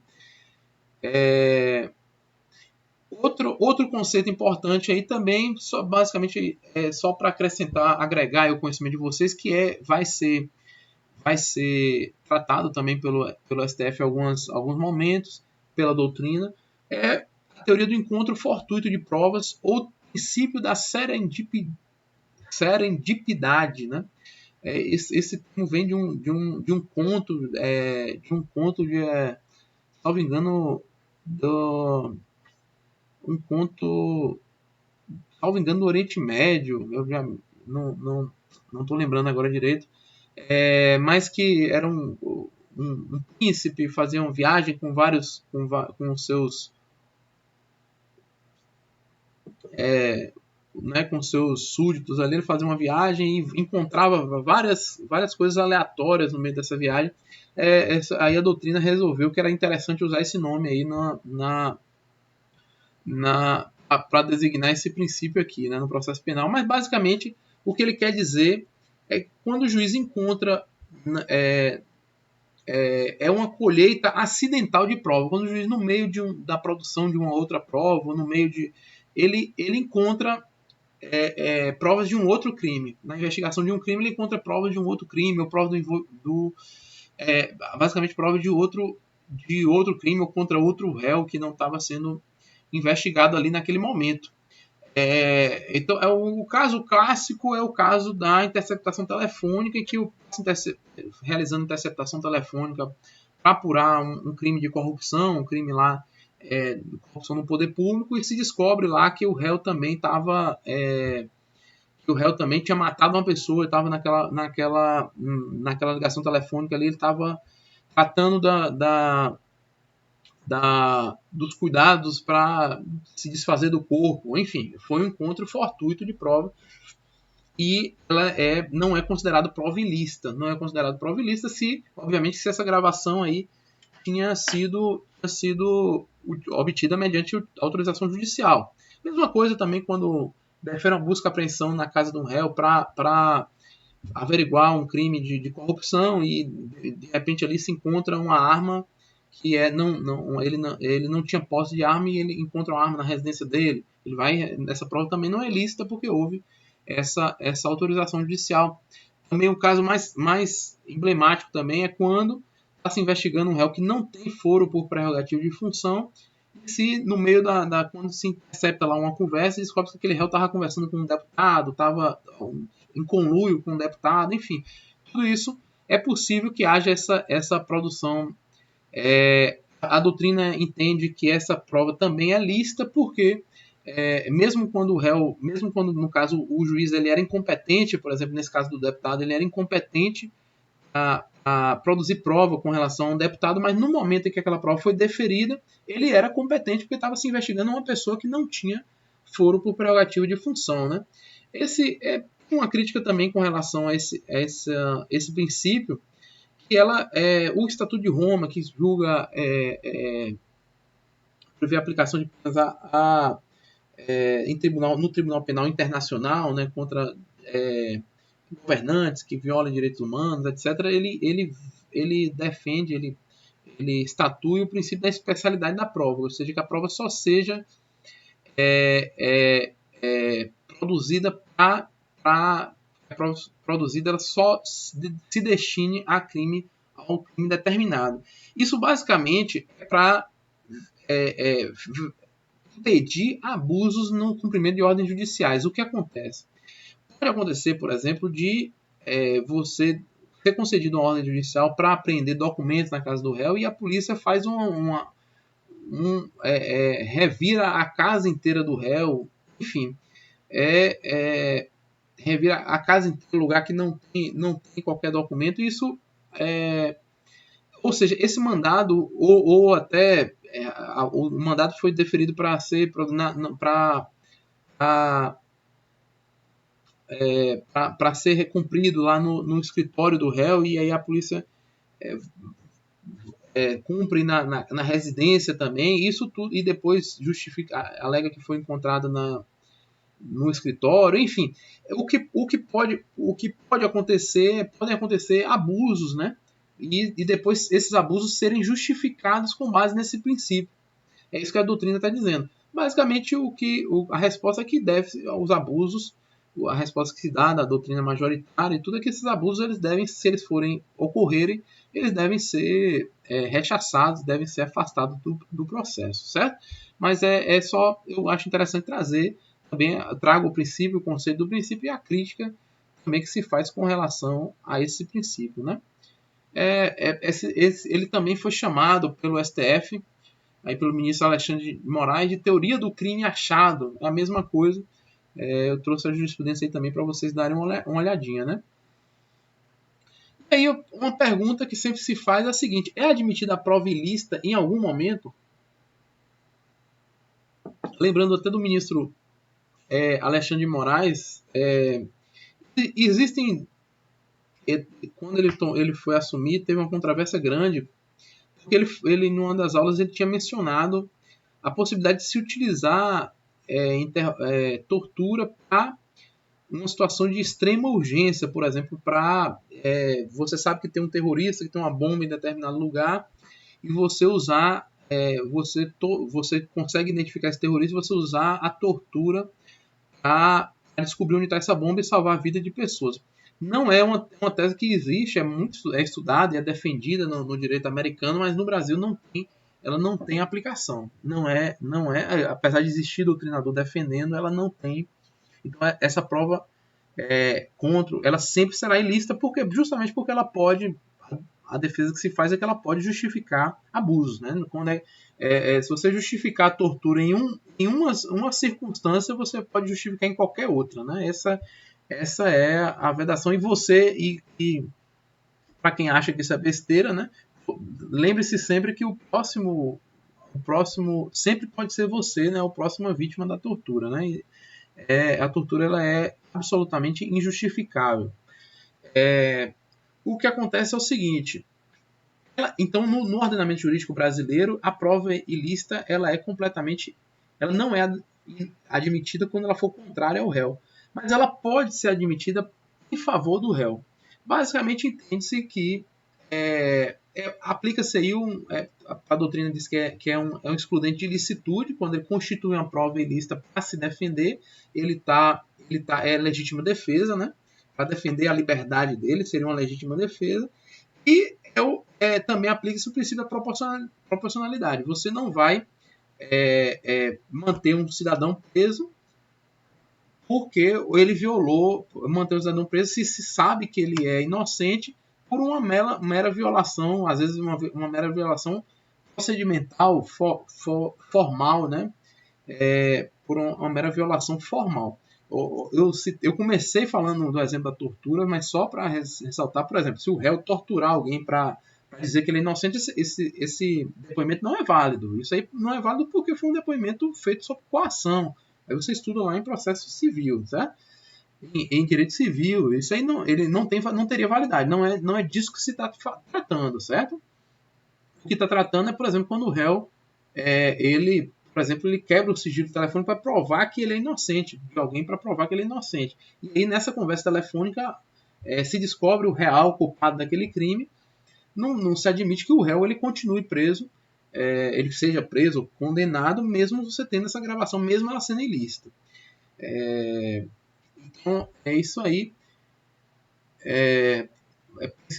Outro conceito importante aí também, basicamente, só para acrescentar, agregar o conhecimento de vocês, que vai ser tratado também pelo STF em alguns momentos, pela doutrina, é a teoria do encontro fortuito de provas ou princípio da serendipidade, né? Esse termo vem de um conto, salvo engano, um conto, salvo engano, do Oriente Médio. Eu já não estou lembrando agora direito, mas que era um príncipe, fazia uma viagem com os seus com seus súditos ali. Ele fazia uma viagem e encontrava várias coisas aleatórias no meio dessa viagem. Aí a doutrina resolveu que era interessante usar esse nome aí para designar esse princípio aqui, né, no processo penal. Mas basicamente o que ele quer dizer é que quando o juiz encontra uma colheita acidental de prova, quando o juiz, no meio da produção de uma outra prova, no meio de ele encontra provas de um outro crime. Na investigação de um crime, ele encontra provas de um outro crime, ou provas basicamente provas de outro crime, ou contra outro réu que não estava sendo investigado ali naquele momento. Então, o caso clássico é o caso da interceptação telefônica, em que realizando interceptação telefônica para apurar um crime de corrupção, um crime lá de corrupção no poder público, e se descobre lá que o réu também tinha matado uma pessoa, estava naquela ligação telefônica ali, ele estava tratando dos cuidados para se desfazer do corpo. Enfim, foi um encontro fortuito de prova e ela não é considerada prova ilícita. Não é considerada prova ilícita obviamente, se essa gravação aí tinha sido obtida mediante autorização judicial. Mesma coisa também quando defere uma busca e apreensão na casa de um réu para averiguar um crime de corrupção e de repente ali se encontra uma arma que ele não tinha posse de arma e ele encontra uma arma na residência dele. Essa prova também não é lícita porque houve essa autorização judicial. Também o caso mais emblemático também é quando está se investigando um réu que não tem foro por prerrogativa de função, e se no meio quando se intercepta lá uma conversa, descobre que aquele réu estava conversando com um deputado, estava em conluio com um deputado, enfim. Tudo isso é possível que haja essa produção. A doutrina entende que essa prova também é lícita porque mesmo quando no caso o juiz ele era incompetente, por exemplo, nesse caso do deputado, ele era incompetente a produzir prova com relação a um deputado, mas no momento em que aquela prova foi deferida, ele era competente porque estava se investigando uma pessoa que não tinha foro por prerrogativa de função, né? Esse é uma crítica também com relação a esse princípio, que o Estatuto de Roma, que julga prevê a aplicação de penas no Tribunal Penal Internacional, né, contra governantes que violam direitos humanos, etc., ele defende, ele estatui o princípio da especialidade da prova, ou seja, que a prova só seja produzida produzida, ela só se destine ao crime determinado. Isso basicamente é para impedir abusos no cumprimento de ordens judiciais. O que acontece? Pode acontecer, por exemplo, de você ter concedido uma ordem judicial para apreender documentos na casa do réu e a polícia faz revira a casa inteira do réu, enfim, revira a casa inteira em lugar que não tem qualquer documento. Isso ou seja, esse mandado ou até o mandado foi deferido para ser para ser cumprido lá no escritório do réu, e aí a polícia cumpre na residência também, isso tudo, e depois alega que foi encontrado no escritório, enfim, o que pode acontecer, podem acontecer abusos, né? E depois esses abusos serem justificados com base nesse princípio. É isso que a doutrina está dizendo. Basicamente, a resposta que deve aos abusos, a resposta que se dá da doutrina majoritária e tudo é que esses abusos, eles devem, se eles forem ocorrerem, eles devem ser rechaçados, devem ser afastados do processo, certo? Mas é só, eu acho interessante trazer, também trago o princípio, o conceito do princípio e a crítica também que se faz com relação a esse princípio, né? Ele também foi chamado pelo STF, aí pelo ministro Alexandre de Moraes, de teoria do crime achado. É a mesma coisa. Eu trouxe a jurisprudência aí também para vocês darem uma olhadinha, né? E aí, uma pergunta que sempre se faz é a seguinte: é admitida a prova ilícita em algum momento? Lembrando até do ministro Alexandre de Moraes, existem. Quando ele foi assumir, teve uma controvérsia grande, porque ele, numa das aulas, ele tinha mencionado a possibilidade de se utilizar tortura para uma situação de extrema urgência, por exemplo, para você sabe que tem um terrorista que tem uma bomba em determinado lugar e você usar você consegue identificar esse terrorista e você usar a tortura para descobrir onde está essa bomba e salvar a vida de pessoas. Não é uma tese que existe, é estudada e é defendida no direito americano, mas no Brasil ela não tem aplicação. Não é, apesar de existir doutrinador defendendo, ela não tem. Então essa prova contra, ela sempre será ilícita, justamente porque ela pode, a defesa que se faz é que ela pode justificar abusos, né? Quando se você justificar a tortura em uma circunstância, você pode justificar em qualquer outra, né? Essa é a vedação. E para quem acha que isso é besteira, né? Lembre-se sempre que o próximo sempre pode ser você, né? A próxima vítima da tortura, né? A tortura ela é absolutamente injustificável. O que acontece é o seguinte: então, no ordenamento jurídico brasileiro, a prova ilícita ela não é admitida quando ela for contrária ao réu, mas ela pode ser admitida em favor do réu. Basicamente, entende-se que aplica-se aí a doutrina diz que é um excludente de ilicitude, quando ele constitui uma prova ilícita para se defender, é legítima defesa, né? Para defender a liberdade dele, seria uma legítima defesa. E também aplica-se o princípio da proporcionalidade. Você não vai manter um cidadão preso porque ele manter um cidadão preso se sabe que ele é inocente por uma mera violação, às vezes uma mera violação procedimental, formal, né? Por uma mera violação formal. Eu comecei falando do exemplo da tortura, mas só para ressaltar, por exemplo, se o réu torturar alguém para dizer que ele é inocente, esse depoimento não é válido. Isso aí não é válido porque foi um depoimento feito sob coação. Aí você estuda lá em processo civil, certo? Em direito civil, isso aí ele não teria validade. Não é disso que se está tratando, certo? O que está tratando é, por exemplo, quando o réu por exemplo, ele quebra o sigilo do telefone para provar que ele é inocente, de alguém para provar que ele é inocente. E aí, nessa conversa telefônica, se descobre o real culpado daquele crime. Não se admite que o réu ele continue preso, ele seja preso ou condenado, mesmo você tendo essa gravação, mesmo ela sendo ilícita. Então, é isso aí.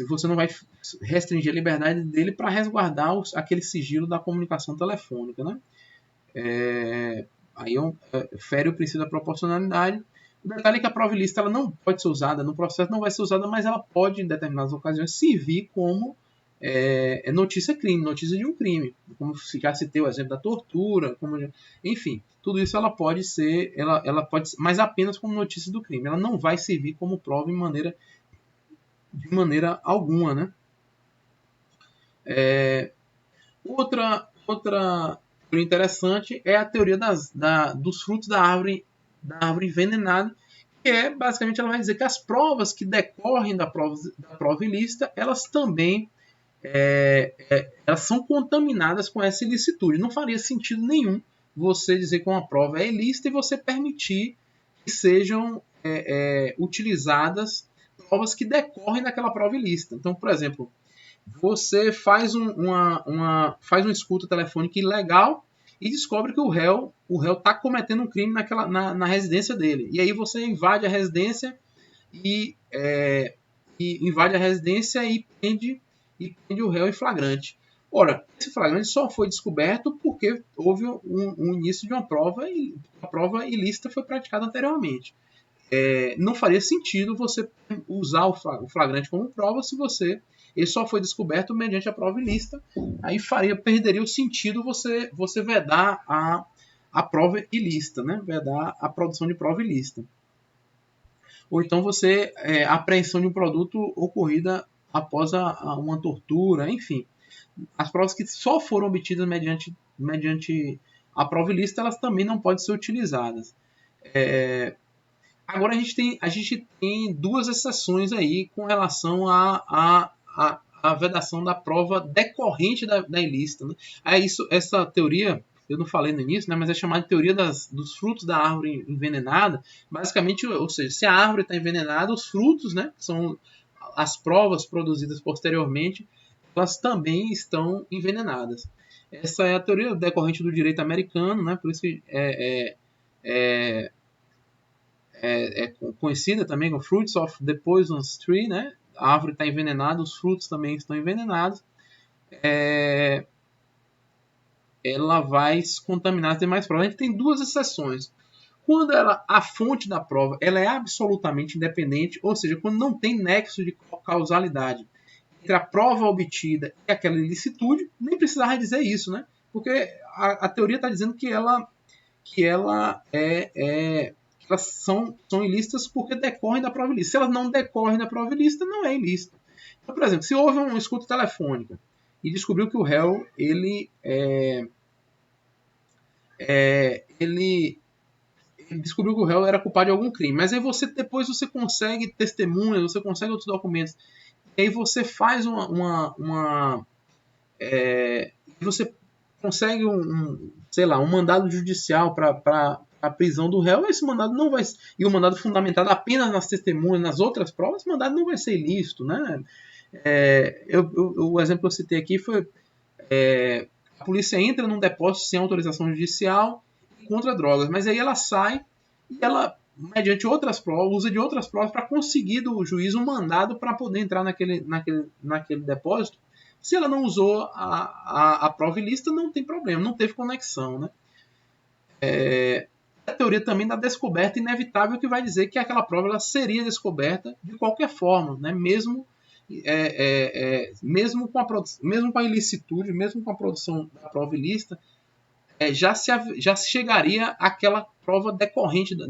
Você não vai restringir a liberdade dele para resguardar aquele sigilo da comunicação telefônica, né? Aí fere o princípio da proporcionalidade. O detalhe é que a prova ilícita ela não pode ser usada no processo, não vai ser usada, mas ela pode, em determinadas ocasiões, servir como notícia-crime, notícia de um crime. Como já citei o exemplo da tortura, enfim, tudo isso ela pode ser, ela pode, mas apenas como notícia do crime. Ela não vai servir como prova de maneira alguma, né? Outra teoria interessante é a teoria dos frutos da árvore envenenada, que basicamente ela vai dizer que as provas que decorrem da prova ilícita, elas também elas são contaminadas com essa ilicitude. Não faria sentido nenhum você dizer que uma prova é ilícita e você permitir que sejam utilizadas provas que decorrem daquela prova ilícita. Então, por exemplo, você faz faz uma escuta telefônica ilegal e descobre que o réu está cometendo um crime na residência dele. E aí você invade a residência e prende o réu em flagrante. Ora, esse flagrante só foi descoberto porque houve um início de uma prova e a prova ilícita foi praticada anteriormente. Não faria sentido você usar o flagrante como prova se ele só foi descoberto mediante a prova ilícita. Aí perderia o sentido você vedar a prova ilícita, né? Vedar a produção de prova ilícita. Ou então a apreensão de um produto ocorrida após uma tortura, enfim. As provas que só foram obtidas mediante a prova ilícita, elas também não podem ser utilizadas. Agora a gente tem duas exceções aí com relação à vedação da prova decorrente da ilícita. Né? Essa teoria, eu não falei no início, né, mas é chamada de teoria dos frutos da árvore envenenada. Basicamente, ou seja, se a árvore está envenenada, os frutos, né, que são as provas produzidas posteriormente, elas também estão envenenadas. Essa é a teoria decorrente do direito americano, né, por isso que é conhecida também como Fruits of the Poisonous Tree, né? A árvore está envenenada, os frutos também estão envenenados. Ela vai se contaminar as demais provas. A gente tem duas exceções. Quando a fonte da prova ela é absolutamente independente, ou seja, quando não tem nexo de causalidade entre a prova obtida e aquela ilicitude, nem precisava dizer isso, né? Porque a teoria está dizendo que elas são ilícitas porque decorrem da prova ilícita. Se elas não decorrem da prova ilícita, não é ilícita. Então, por exemplo, se houve uma escuta telefônica e descobriu que o réu ele descobriu que o réu era culpado de algum crime, mas aí depois você consegue testemunhas, você consegue outros documentos, e aí você faz você consegue um mandado judicial para a prisão do réu, esse mandado não vai, e o mandado fundamentado apenas nas testemunhas, nas outras provas, esse mandado não vai ser ilícito, né? O exemplo que eu citei aqui foi a polícia entra num depósito sem autorização judicial contra drogas, mas aí ela sai e ela, mediante outras provas, usa de outras provas para conseguir do juiz um mandado para poder entrar naquele depósito. Se ela não usou a prova ilícita, não tem problema, não teve conexão, né? A teoria também da descoberta inevitável, que vai dizer que aquela prova ela seria descoberta de qualquer forma, né? Mesmo com a ilicitude, mesmo com a produção da prova ilícita, já se chegaria àquela prova decorrente, né?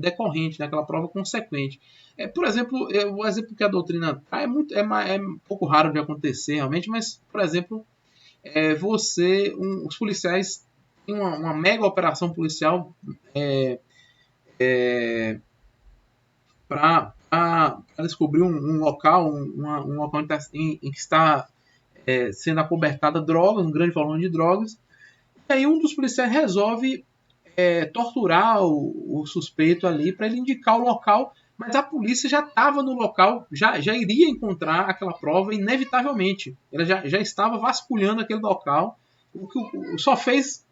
Aquela prova consequente. Por exemplo, o exemplo que a doutrina é um pouco raro de acontecer realmente, mas, por exemplo, os policiais têm uma mega operação policial para descobrir um local, um local em que está sendo acobertada drogas, um grande volume de drogas. E aí um dos policiais resolve torturar o suspeito ali para ele indicar o local, mas a polícia já estava no local, já iria encontrar aquela prova inevitavelmente. Ela já estava vasculhando aquele local, o que só fez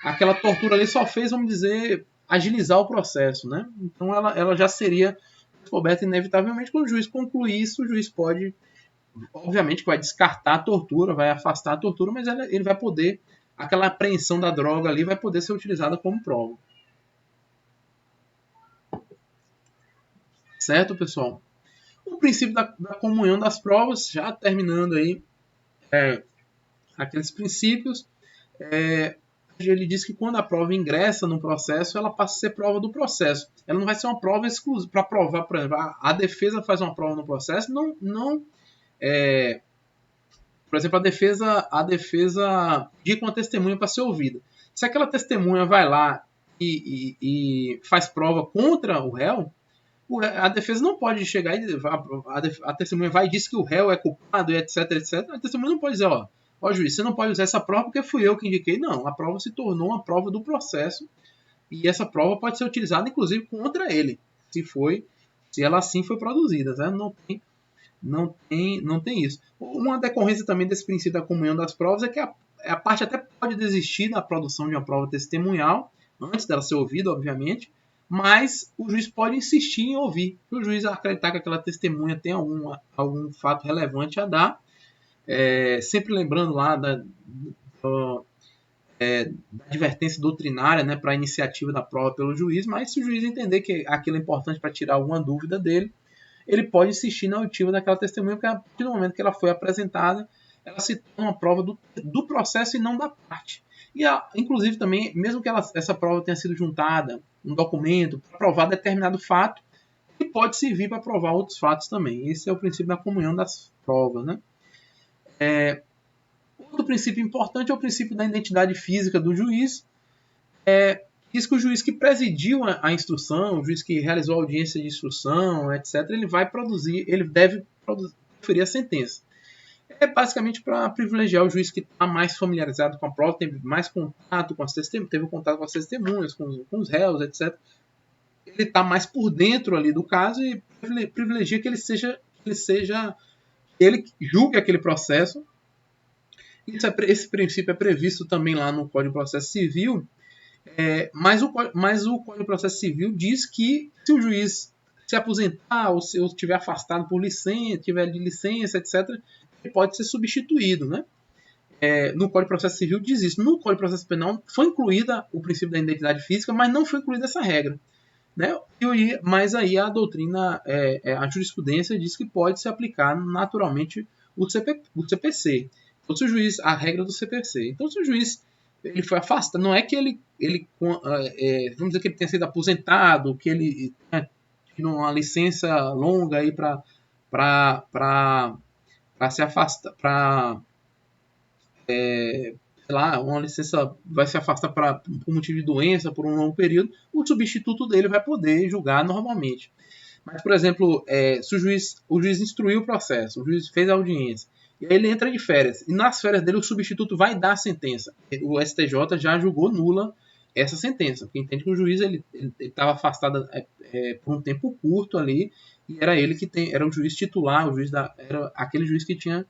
aquela tortura ali, só fez, vamos dizer, agilizar o processo, né? Então ela já seria descoberta inevitavelmente. Quando o juiz concluir isso, o juiz pode, obviamente, vai descartar a tortura, vai afastar a tortura, mas ele vai poder, aquela apreensão da droga ali vai poder ser utilizada como prova. Certo, pessoal? O princípio da comunhão das provas, já terminando aí aqueles princípios, ele diz que quando a prova ingressa no processo, ela passa a ser prova do processo. Ela não vai ser uma prova exclusiva para provar, por exemplo, a defesa faz uma prova no processo, por exemplo, a defesa indica uma testemunha para ser ouvida. Se aquela testemunha vai lá e faz prova contra o réu, a defesa não pode chegar e a testemunha vai e diz que o réu é culpado, etc, etc. A testemunha não pode dizer, ó juiz, você não pode usar essa prova porque fui eu que indiquei. Não, a prova se tornou uma prova do processo e essa prova pode ser utilizada, inclusive, contra ele, se ela assim foi produzida. Né? Não tem isso. Uma decorrência também desse princípio da comunhão das provas é que a parte até pode desistir da produção de uma prova testemunhal, antes dela ser ouvida, obviamente, mas o juiz pode insistir em ouvir. Se o juiz acreditar que aquela testemunha tem algum fato relevante a dar, sempre lembrando lá da advertência doutrinária, né, para a iniciativa da prova pelo juiz, mas se o juiz entender que aquilo é importante para tirar alguma dúvida dele, ele pode insistir na oitiva daquela testemunha, porque a partir do momento que ela foi apresentada, ela se torna uma prova do processo e não da parte. E, inclusive, também, mesmo que essa prova tenha sido juntada, um documento, para provar determinado fato, ele pode servir para provar outros fatos também. Esse é o princípio da comunhão das provas. Né? Outro princípio importante é o princípio da identidade física do juiz. Diz que o juiz que presidiu a instrução, o juiz que realizou a audiência de instrução, etc., ele deve proferir a sentença. É basicamente para privilegiar o juiz que está mais familiarizado com a prova, tem mais contato com as testemunhas, teve contato com as testemunhas, com os réus, etc. Ele está mais por dentro ali do caso e privilegia que ele julgue aquele processo. Esse princípio é previsto também lá no Código de Processo Civil. Mas o Código de Processo Civil diz que se o juiz se aposentar ou se estiver afastado por licença, tiver de licença, etc., ele pode ser substituído. Né? No Código de Processo Civil diz isso. No Código de Processo Penal foi incluída o princípio da identidade física, mas não foi incluída essa regra. Né? Mas aí a doutrina, a jurisprudência diz que pode se aplicar naturalmente o CPC. Então, se o juiz, a regra do CPC. Então, se o juiz ele foi afastado, não é que vamos dizer que ele tenha sido aposentado, que ele tinha uma licença longa aí para se afastar, sei lá, uma licença vai se afastar por motivo de doença, por um longo período, o substituto dele vai poder julgar normalmente. Mas, por exemplo, se o juiz instruiu o processo, o juiz fez a audiência, e aí ele entra de férias, e nas férias dele o substituto vai dar a sentença. O STJ já julgou nula essa sentença, porque entende que o juiz ele estava afastado por um tempo curto ali, e era ele era o juiz titular, era aquele juiz que tinha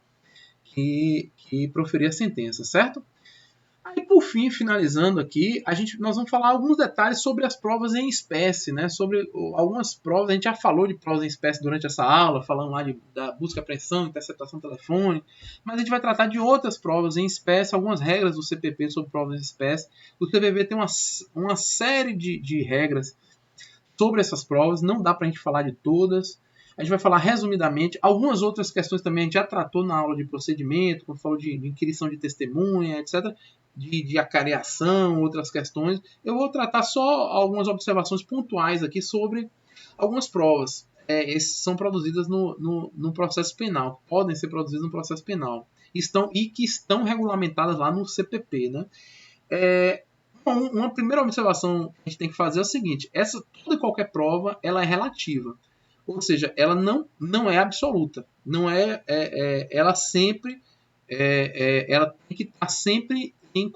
que proferir a sentença, certo? Aí, por fim, finalizando aqui, nós vamos falar alguns detalhes sobre as provas em espécie, né? Sobre algumas provas, a gente já falou de provas em espécie durante essa aula, falando lá da busca, apreensão, interceptação telefônica, mas a gente vai tratar de outras provas em espécie, algumas regras do CPP sobre provas em espécie. O CPP tem uma série de regras sobre essas provas, não dá para a gente falar de todas. A gente vai falar resumidamente. Algumas outras questões também a gente já tratou na aula de procedimento, quando falou de inquirição de testemunha, etc., de acareação, outras questões. Eu vou tratar só algumas observações pontuais aqui sobre algumas provas. São produzidas no processo penal, podem ser produzidas no processo penal, que estão regulamentadas lá no CPP. Né? Uma primeira observação que a gente tem que fazer é o seguinte: toda e qualquer prova ela é relativa. Ou seja, ela não é absoluta. Ela sempre ela tem que estar sempre em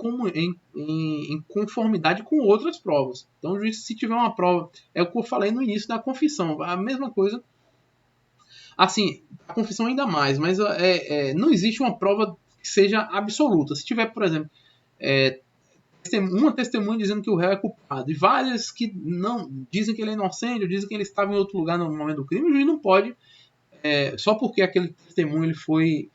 conformidade com outras provas. Então, se tiver uma prova, é o que eu falei no início da confissão, a mesma coisa. Assim, a confissão ainda mais, mas não existe uma prova que seja absoluta. Se tiver, por exemplo, uma testemunha dizendo que o réu é culpado e várias que não dizem que ele é inocente ou dizem que ele estava em outro lugar no momento do crime, o juiz não pode, só porque aquele testemunho ele foi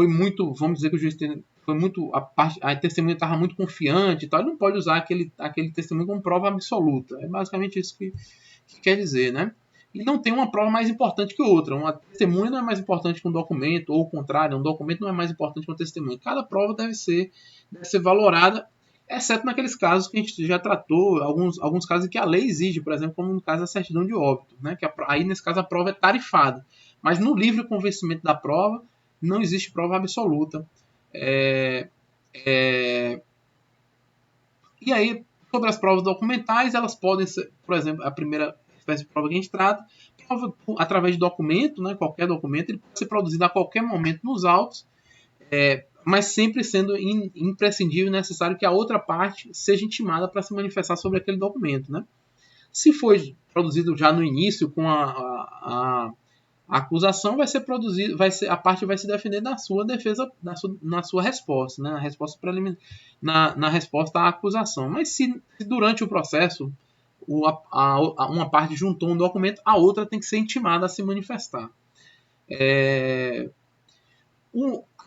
muito, vamos dizer que o juiz foi muito, a testemunha estava muito confiante e tal, ele não pode usar aquele testemunho como prova absoluta. É basicamente isso que quer dizer, né? E não tem uma prova mais importante que outra. Uma testemunha não é mais importante que um documento, ou o contrário, um documento não é mais importante que uma testemunha. Cada prova deve ser valorada, exceto naqueles casos que a gente já tratou, alguns casos em que a lei exige, por exemplo, como no caso da certidão de óbito, né? Que aí, nesse caso, a prova é tarifada. Mas no livre convencimento da prova, não existe prova absoluta. E aí, sobre as provas documentais, elas podem ser, por exemplo, a primeira espécie de prova que a gente trata, prova através de documento, né, qualquer documento, ele pode ser produzido a qualquer momento nos autos. mas sempre sendo imprescindível e necessário que a outra parte seja intimada para se manifestar sobre aquele documento, né? Se foi produzido já no início com a acusação, vai ser produzido, a parte vai se defender na sua defesa, na sua resposta, né? Na resposta preliminar, na resposta à acusação. Mas se durante o processo uma parte juntou um documento, a outra tem que ser intimada a se manifestar.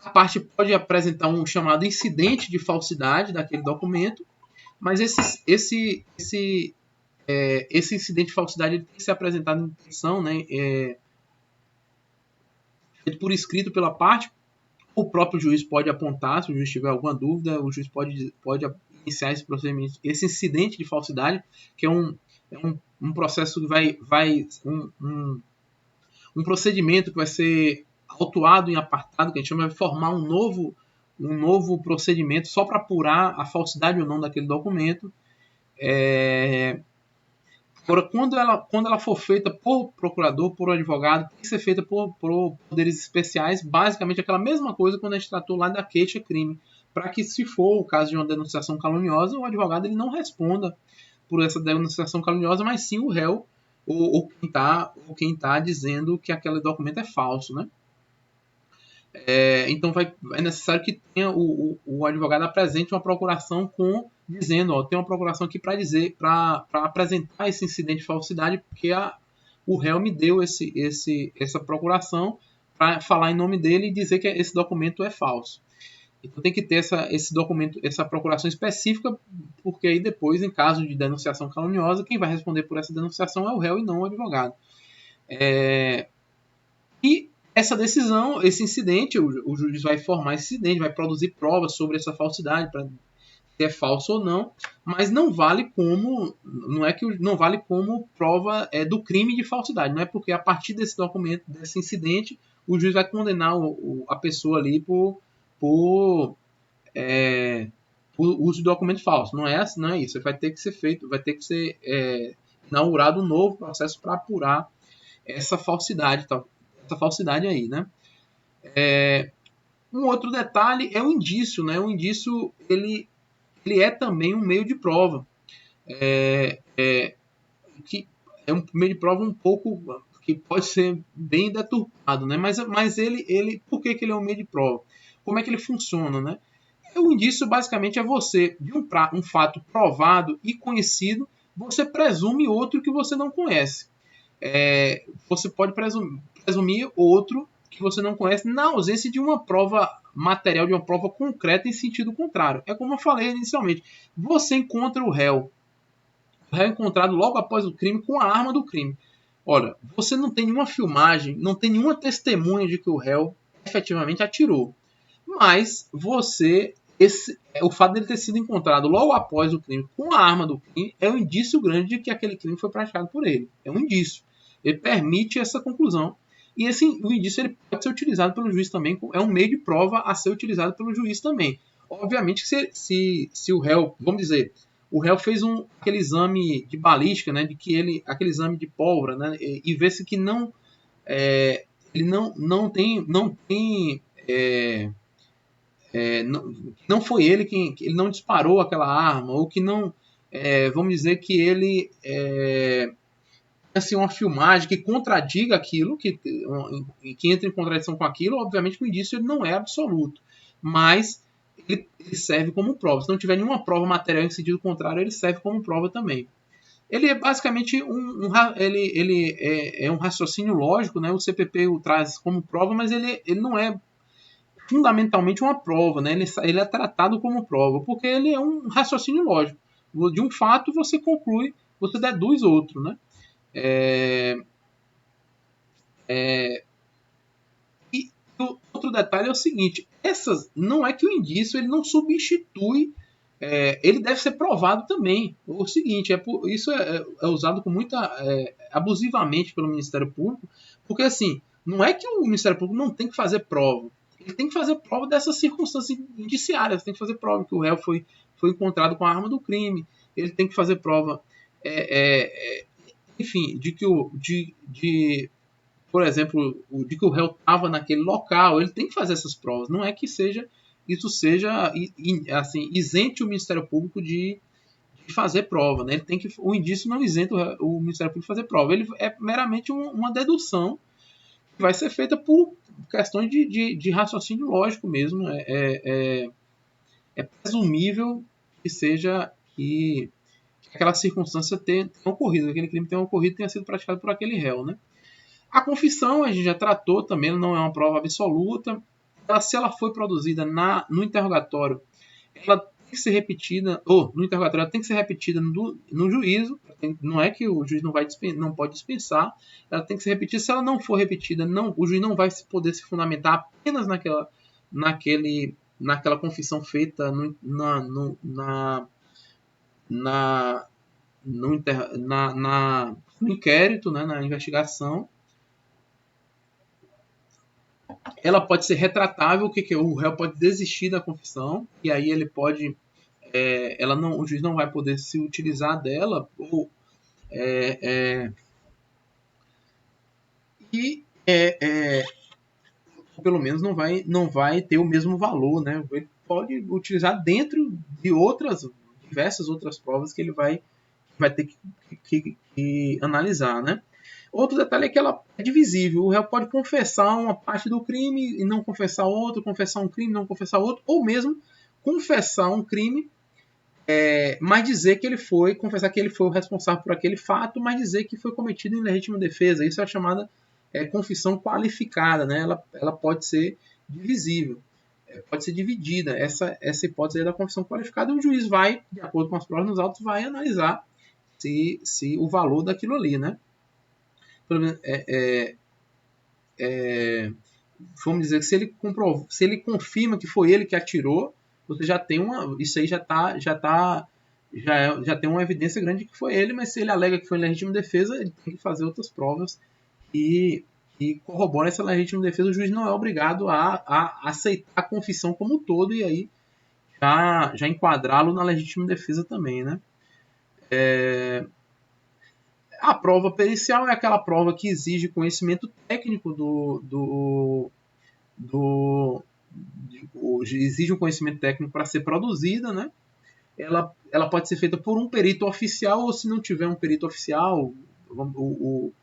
A parte pode apresentar um chamado incidente de falsidade daquele documento, mas esse incidente de falsidade ele tem que ser apresentado em petição, né, feito por escrito pela parte. O próprio juiz pode apontar, se o juiz tiver alguma dúvida, o juiz pode iniciar esse procedimento, esse incidente de falsidade, que é um processo que um procedimento que vai ser autuado em apartado, que a gente chama de formar um novo procedimento só para apurar a falsidade ou não daquele documento. Agora, quando ela for feita por procurador, por advogado, tem que ser feita por poderes especiais, basicamente aquela mesma coisa quando a gente tratou lá da queixa-crime, para que, se for o caso de uma denunciação caluniosa, o advogado ele não responda por essa denunciação caluniosa, mas sim o réu ou quem está dizendo que aquele documento é falso, né? Então é necessário que tenha o advogado apresente uma procuração dizendo, ó, tem uma procuração aqui para apresentar esse incidente de falsidade, porque o réu me deu essa procuração para falar em nome dele e dizer que esse documento é falso. Então tem que ter esse documento, essa procuração específica, porque aí depois, em caso de denunciação caluniosa, quem vai responder por essa denunciação é o réu e não o advogado. E essa decisão, esse incidente, o juiz vai formar esse incidente, vai produzir provas sobre essa falsidade, para se é falso ou não, mas não vale como prova do crime de falsidade. Não é porque a partir desse documento, desse incidente, o juiz vai condenar a pessoa ali por uso de documento falso. Não é isso. Vai ter que ser feito, vai ter que ser inaugurado um novo processo para apurar essa falsidade, aí, né? Um outro detalhe é o indício, né? O indício ele é também um meio de prova, que é um meio de prova um pouco que pode ser bem deturpado, né? Mas ele por que ele é um meio de prova? Como é que ele funciona, né? O indício basicamente é você, de um fato provado e conhecido, você presume outro que você não conhece. Você pode presumir outro que você não conhece na ausência de uma prova material, de uma prova concreta em sentido contrário. É como eu falei inicialmente. Você encontra o réu encontrado logo após o crime com a arma do crime. Olha, você não tem nenhuma filmagem, não tem nenhuma testemunha de que o réu efetivamente atirou. Mas o fato dele ter sido encontrado logo após o crime com a arma do crime é um indício grande de que aquele crime foi praticado por ele. É um indício. Ele permite essa conclusão. E o indício ele pode ser utilizado pelo juiz também, é um meio de prova a ser utilizado pelo juiz também. Obviamente que se o réu, vamos dizer, o réu fez aquele exame de balística, né, aquele exame de pólvora, né, e vê-se que ele não tem não foi ele que ele não disparou aquela arma, ou que não, vamos dizer que ele assim, uma filmagem que contradiga aquilo, que entra em contradição com aquilo, obviamente que o indício ele não é absoluto, mas ele serve como prova. Se não tiver nenhuma prova material em sentido contrário, ele serve como prova também. Ele é basicamente ele é um raciocínio lógico, né? O CPP o traz como prova, mas ele não é fundamentalmente uma prova, né? Ele é tratado como prova, porque ele é um raciocínio lógico. De um fato você conclui, você deduz outro, né? E outro detalhe é o seguinte: não é que o indício ele não substitui, ele deve ser provado também. O seguinte, isso é usado com abusivamente pelo Ministério Público, porque assim, não é que o Ministério Público não tem que fazer prova. Ele tem que fazer prova dessas circunstâncias indiciárias, tem que fazer prova que o réu foi encontrado com a arma do crime, ele tem que fazer prova, enfim, por exemplo, de que o réu estava naquele local. Ele tem que fazer essas provas. Não é que seja isso seja assim, isente o Ministério Público de fazer prova, né? Ele tem que, o indício não isenta o Ministério Público de fazer prova. Ele é meramente uma dedução que vai ser feita por questões de raciocínio lógico mesmo. É presumível que seja que aquela circunstância tenha ocorrido, aquele crime tenha ocorrido, tenha sido praticado por aquele réu, né? A confissão a gente já tratou também, não é uma prova absoluta. Se ela foi produzida no interrogatório, ela tem que ser repetida, ou no interrogatório ela tem que ser repetida no juízo. Não é que o juiz não pode dispensar, ela tem que ser repetida. Se ela não for repetida, o juiz não vai poder se fundamentar apenas naquela confissão feita no inquérito, né, na investigação. Ela pode ser retratável, o réu pode desistir da confissão, e aí ele pode, o juiz não vai poder se utilizar dela, ou pelo menos não vai ter o mesmo valor, né? Ele pode utilizar dentro de diversas outras provas que ele vai ter que analisar, né? Outro detalhe é que ela é divisível. O réu pode confessar uma parte do crime e não confessar outro, confessar um crime e não confessar outro, ou mesmo confessar um crime, mas dizer que confessar que ele foi o responsável por aquele fato, mas dizer que foi cometido em legítima defesa. Isso é a chamada confissão qualificada, né? Ela pode ser divisível, pode ser dividida. Essa hipótese aí da confissão qualificada, o juiz vai, de acordo com as provas nos autos, vai analisar se o valor daquilo ali, né? Vamos dizer que se ele confirma que foi ele que atirou, você já tem isso aí já tem uma evidência grande de que foi ele, mas se ele alega que foi em legítima defesa, ele tem que fazer outras provas e corrobora essa legítima defesa. O juiz não é obrigado a aceitar a confissão como um todo e aí já enquadrá-lo na legítima defesa também, né? A prova pericial é aquela prova que exige conhecimento técnico exige um conhecimento técnico para ser produzida, né? Ela pode ser feita por um perito oficial, ou se não tiver um perito oficial, o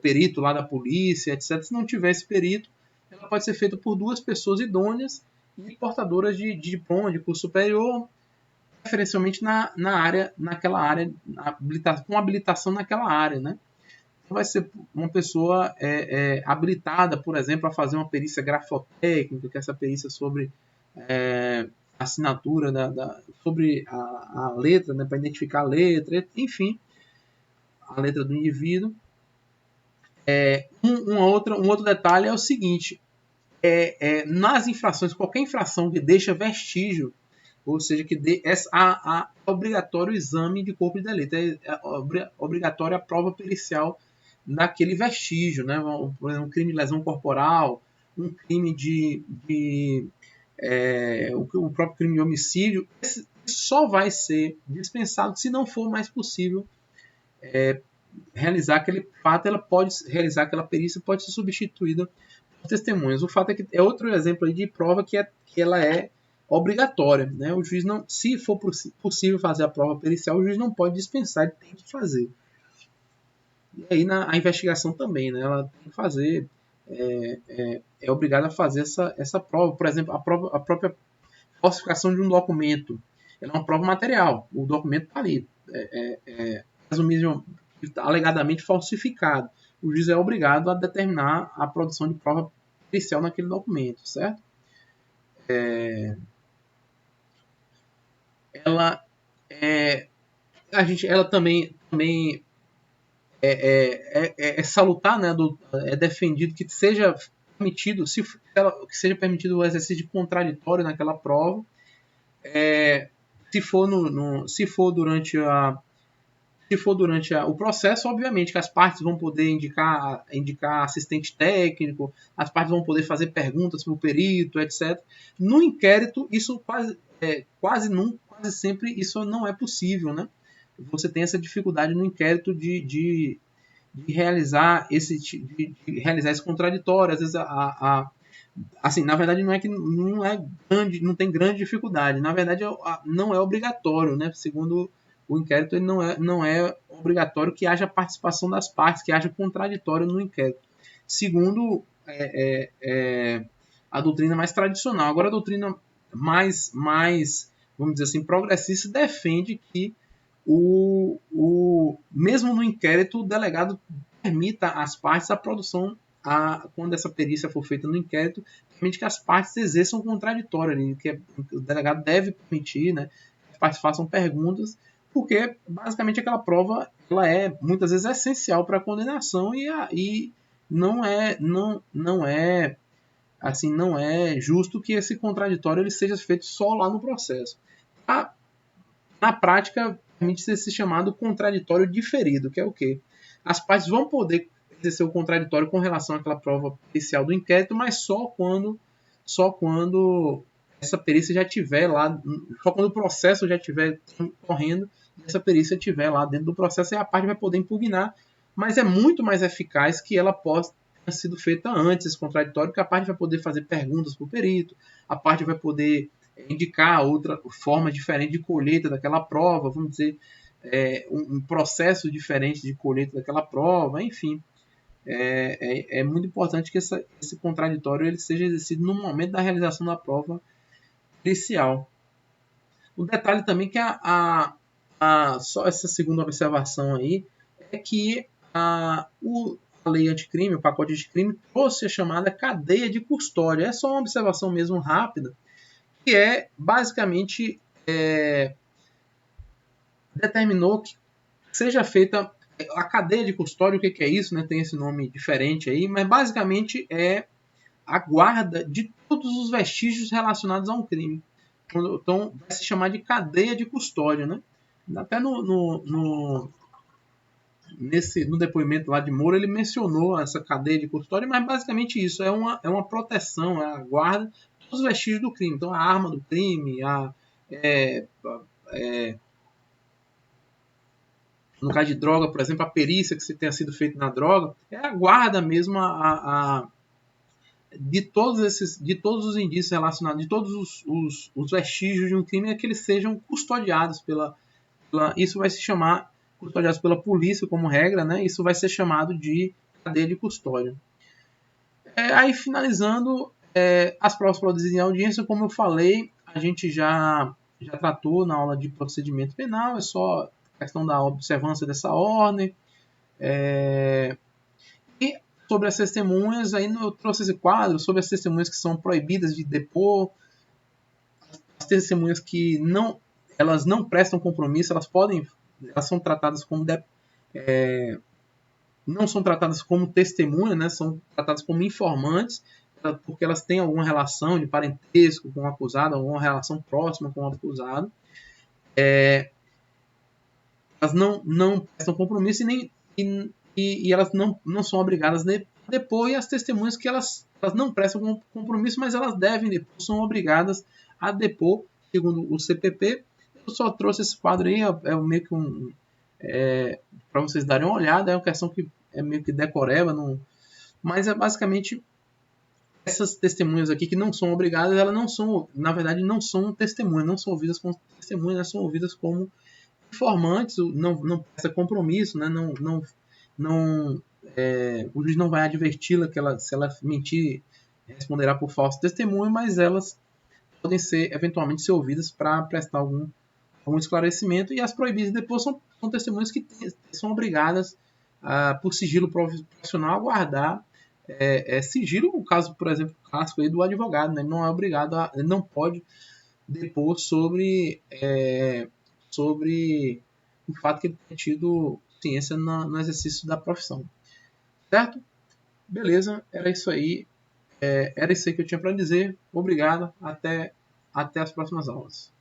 perito lá da polícia, etc. Se não tiver esse perito, ela pode ser feita por duas pessoas idôneas e portadoras de diploma de curso superior, preferencialmente naquela área, com habilitação naquela área, né? Então vai ser uma pessoa habilitada, por exemplo, a fazer uma perícia grafotécnica, que é essa perícia sobre assinatura, sobre a letra, né, para identificar a letra, enfim, a letra do indivíduo. Um outro detalhe é o seguinte: nas infrações, qualquer infração que deixa vestígio, ou seja, que há obrigatório exame de corpo de delito, obrigatória a prova pericial naquele vestígio, né? Por exemplo, um crime de lesão corporal, um crime o próprio crime de homicídio, esse só vai ser dispensado se não for mais possível realizar aquele fato. Ela pode realizar aquela perícia, pode ser substituída por testemunhas. O fato é que é outro exemplo aí de prova que ela é obrigatória, né? O juiz não, se for possível fazer a prova pericial, o juiz não pode dispensar, ele tem que fazer. E aí a investigação também, né? Ela tem que fazer, é obrigada a fazer essa prova. Por exemplo, a própria falsificação de um documento, ela é uma prova material. O documento está ali, alegadamente falsificado. O juiz é obrigado a determinar a produção de prova pericial naquele documento, certo? Ela também é salutar, né? É defendido que seja permitido, que seja permitido o exercício de contraditório naquela prova. Se for durante o processo, obviamente que as partes vão poder indicar assistente técnico, as partes vão poder fazer perguntas para o perito, etc. No inquérito, isso quase sempre isso não é possível, né? Você tem essa dificuldade no inquérito de realizar esse contraditório. Às vezes Assim, na verdade não é que não é grande, não tem grande dificuldade. Na verdade não é obrigatório, né? Segundo o inquérito, ele não é obrigatório que haja participação das partes, que haja contraditório no inquérito. Segundo a doutrina mais tradicional. Agora a doutrina mais vamos dizer assim, progressista defende que mesmo no inquérito, o delegado permita às partes a produção, quando essa perícia for feita no inquérito, permite que as partes exerçam contraditório ali, que o delegado deve permitir, né, que as partes façam perguntas, porque basicamente aquela prova ela é muitas vezes essencial para a condenação e não é assim, não é justo que esse contraditório ele seja feito só lá no processo. Na prática, permite esse chamado contraditório diferido, que é o quê? As partes vão poder exercer o contraditório com relação àquela prova pericial do inquérito, mas só quando essa perícia já estiver lá, só quando o processo já estiver correndo, essa perícia estiver lá dentro do processo, e a parte vai poder impugnar, mas é muito mais eficaz que ela possa ter sido feita antes, esse contraditório, porque a parte vai poder fazer perguntas para o perito, a parte vai poder indicar outra forma diferente de colheita daquela prova, vamos dizer, um processo diferente de colheita daquela prova, enfim. É muito importante que esse contraditório ele seja exercido no momento da realização da prova pericial. O detalhe também que só essa segunda observação aí é que a lei anticrime, o pacote anticrime, trouxe a chamada cadeia de custódia. É só uma observação mesmo rápida, que é basicamente determinou que seja feita a cadeia de custódia. O que é isso, né? Tem esse nome diferente aí, mas basicamente é a guarda de todos os vestígios relacionados a um crime. Então vai se chamar de cadeia de custódia, né? Até no depoimento lá de Moura ele mencionou essa cadeia de custódia, mas basicamente isso é uma proteção, é a guarda dos vestígios do crime. Então a arma do crime, no caso de droga, por exemplo, a perícia que se tenha sido feita na droga, é a guarda mesmo de todos os indícios relacionados, de todos os vestígios de um crime, é que eles sejam custodiados isso vai se chamar, custodiados pela polícia como regra, né? Isso vai ser chamado de cadeia de custódia. Aí finalizando, as provas produzidas em audiência, como eu falei, a gente já tratou na aula de procedimento penal, é só questão da observância dessa ordem. E sobre as testemunhas, aí eu trouxe esse quadro sobre as testemunhas que são proibidas de depor, as testemunhas que elas não prestam compromisso, elas são tratadas como não são tratadas como testemunha, né? São tratadas como informantes, porque elas têm alguma relação de parentesco com o acusado, alguma relação próxima com o acusado. Elas não prestam compromisso e elas não são obrigadas a depor, e as testemunhas que elas não prestam compromisso, mas elas devem depor, são obrigadas a depor, segundo o CPP. Eu só trouxe esse quadro aí, é meio que para vocês darem uma olhada, é uma questão que é meio que decoreba, mas é basicamente essas testemunhas aqui que não são obrigadas, elas não são, na verdade, não são testemunhas, não são ouvidas como testemunhas, elas são ouvidas como informantes, não presta compromisso, né? O juiz não vai adverti-la que se ela mentir, responderá por falso testemunho, mas elas podem eventualmente ser ouvidas para prestar algum esclarecimento. E as proibidas depois são testemunhas que são obrigadas por sigilo profissional a guardar sigilo, no caso, por exemplo, clássico aí do advogado, né? Ele não é obrigado ele não pode depor sobre o fato que ele tenha tido ciência no exercício da profissão. Certo? Beleza, era isso aí. Era isso aí que eu tinha para dizer. Obrigado. Até as próximas aulas.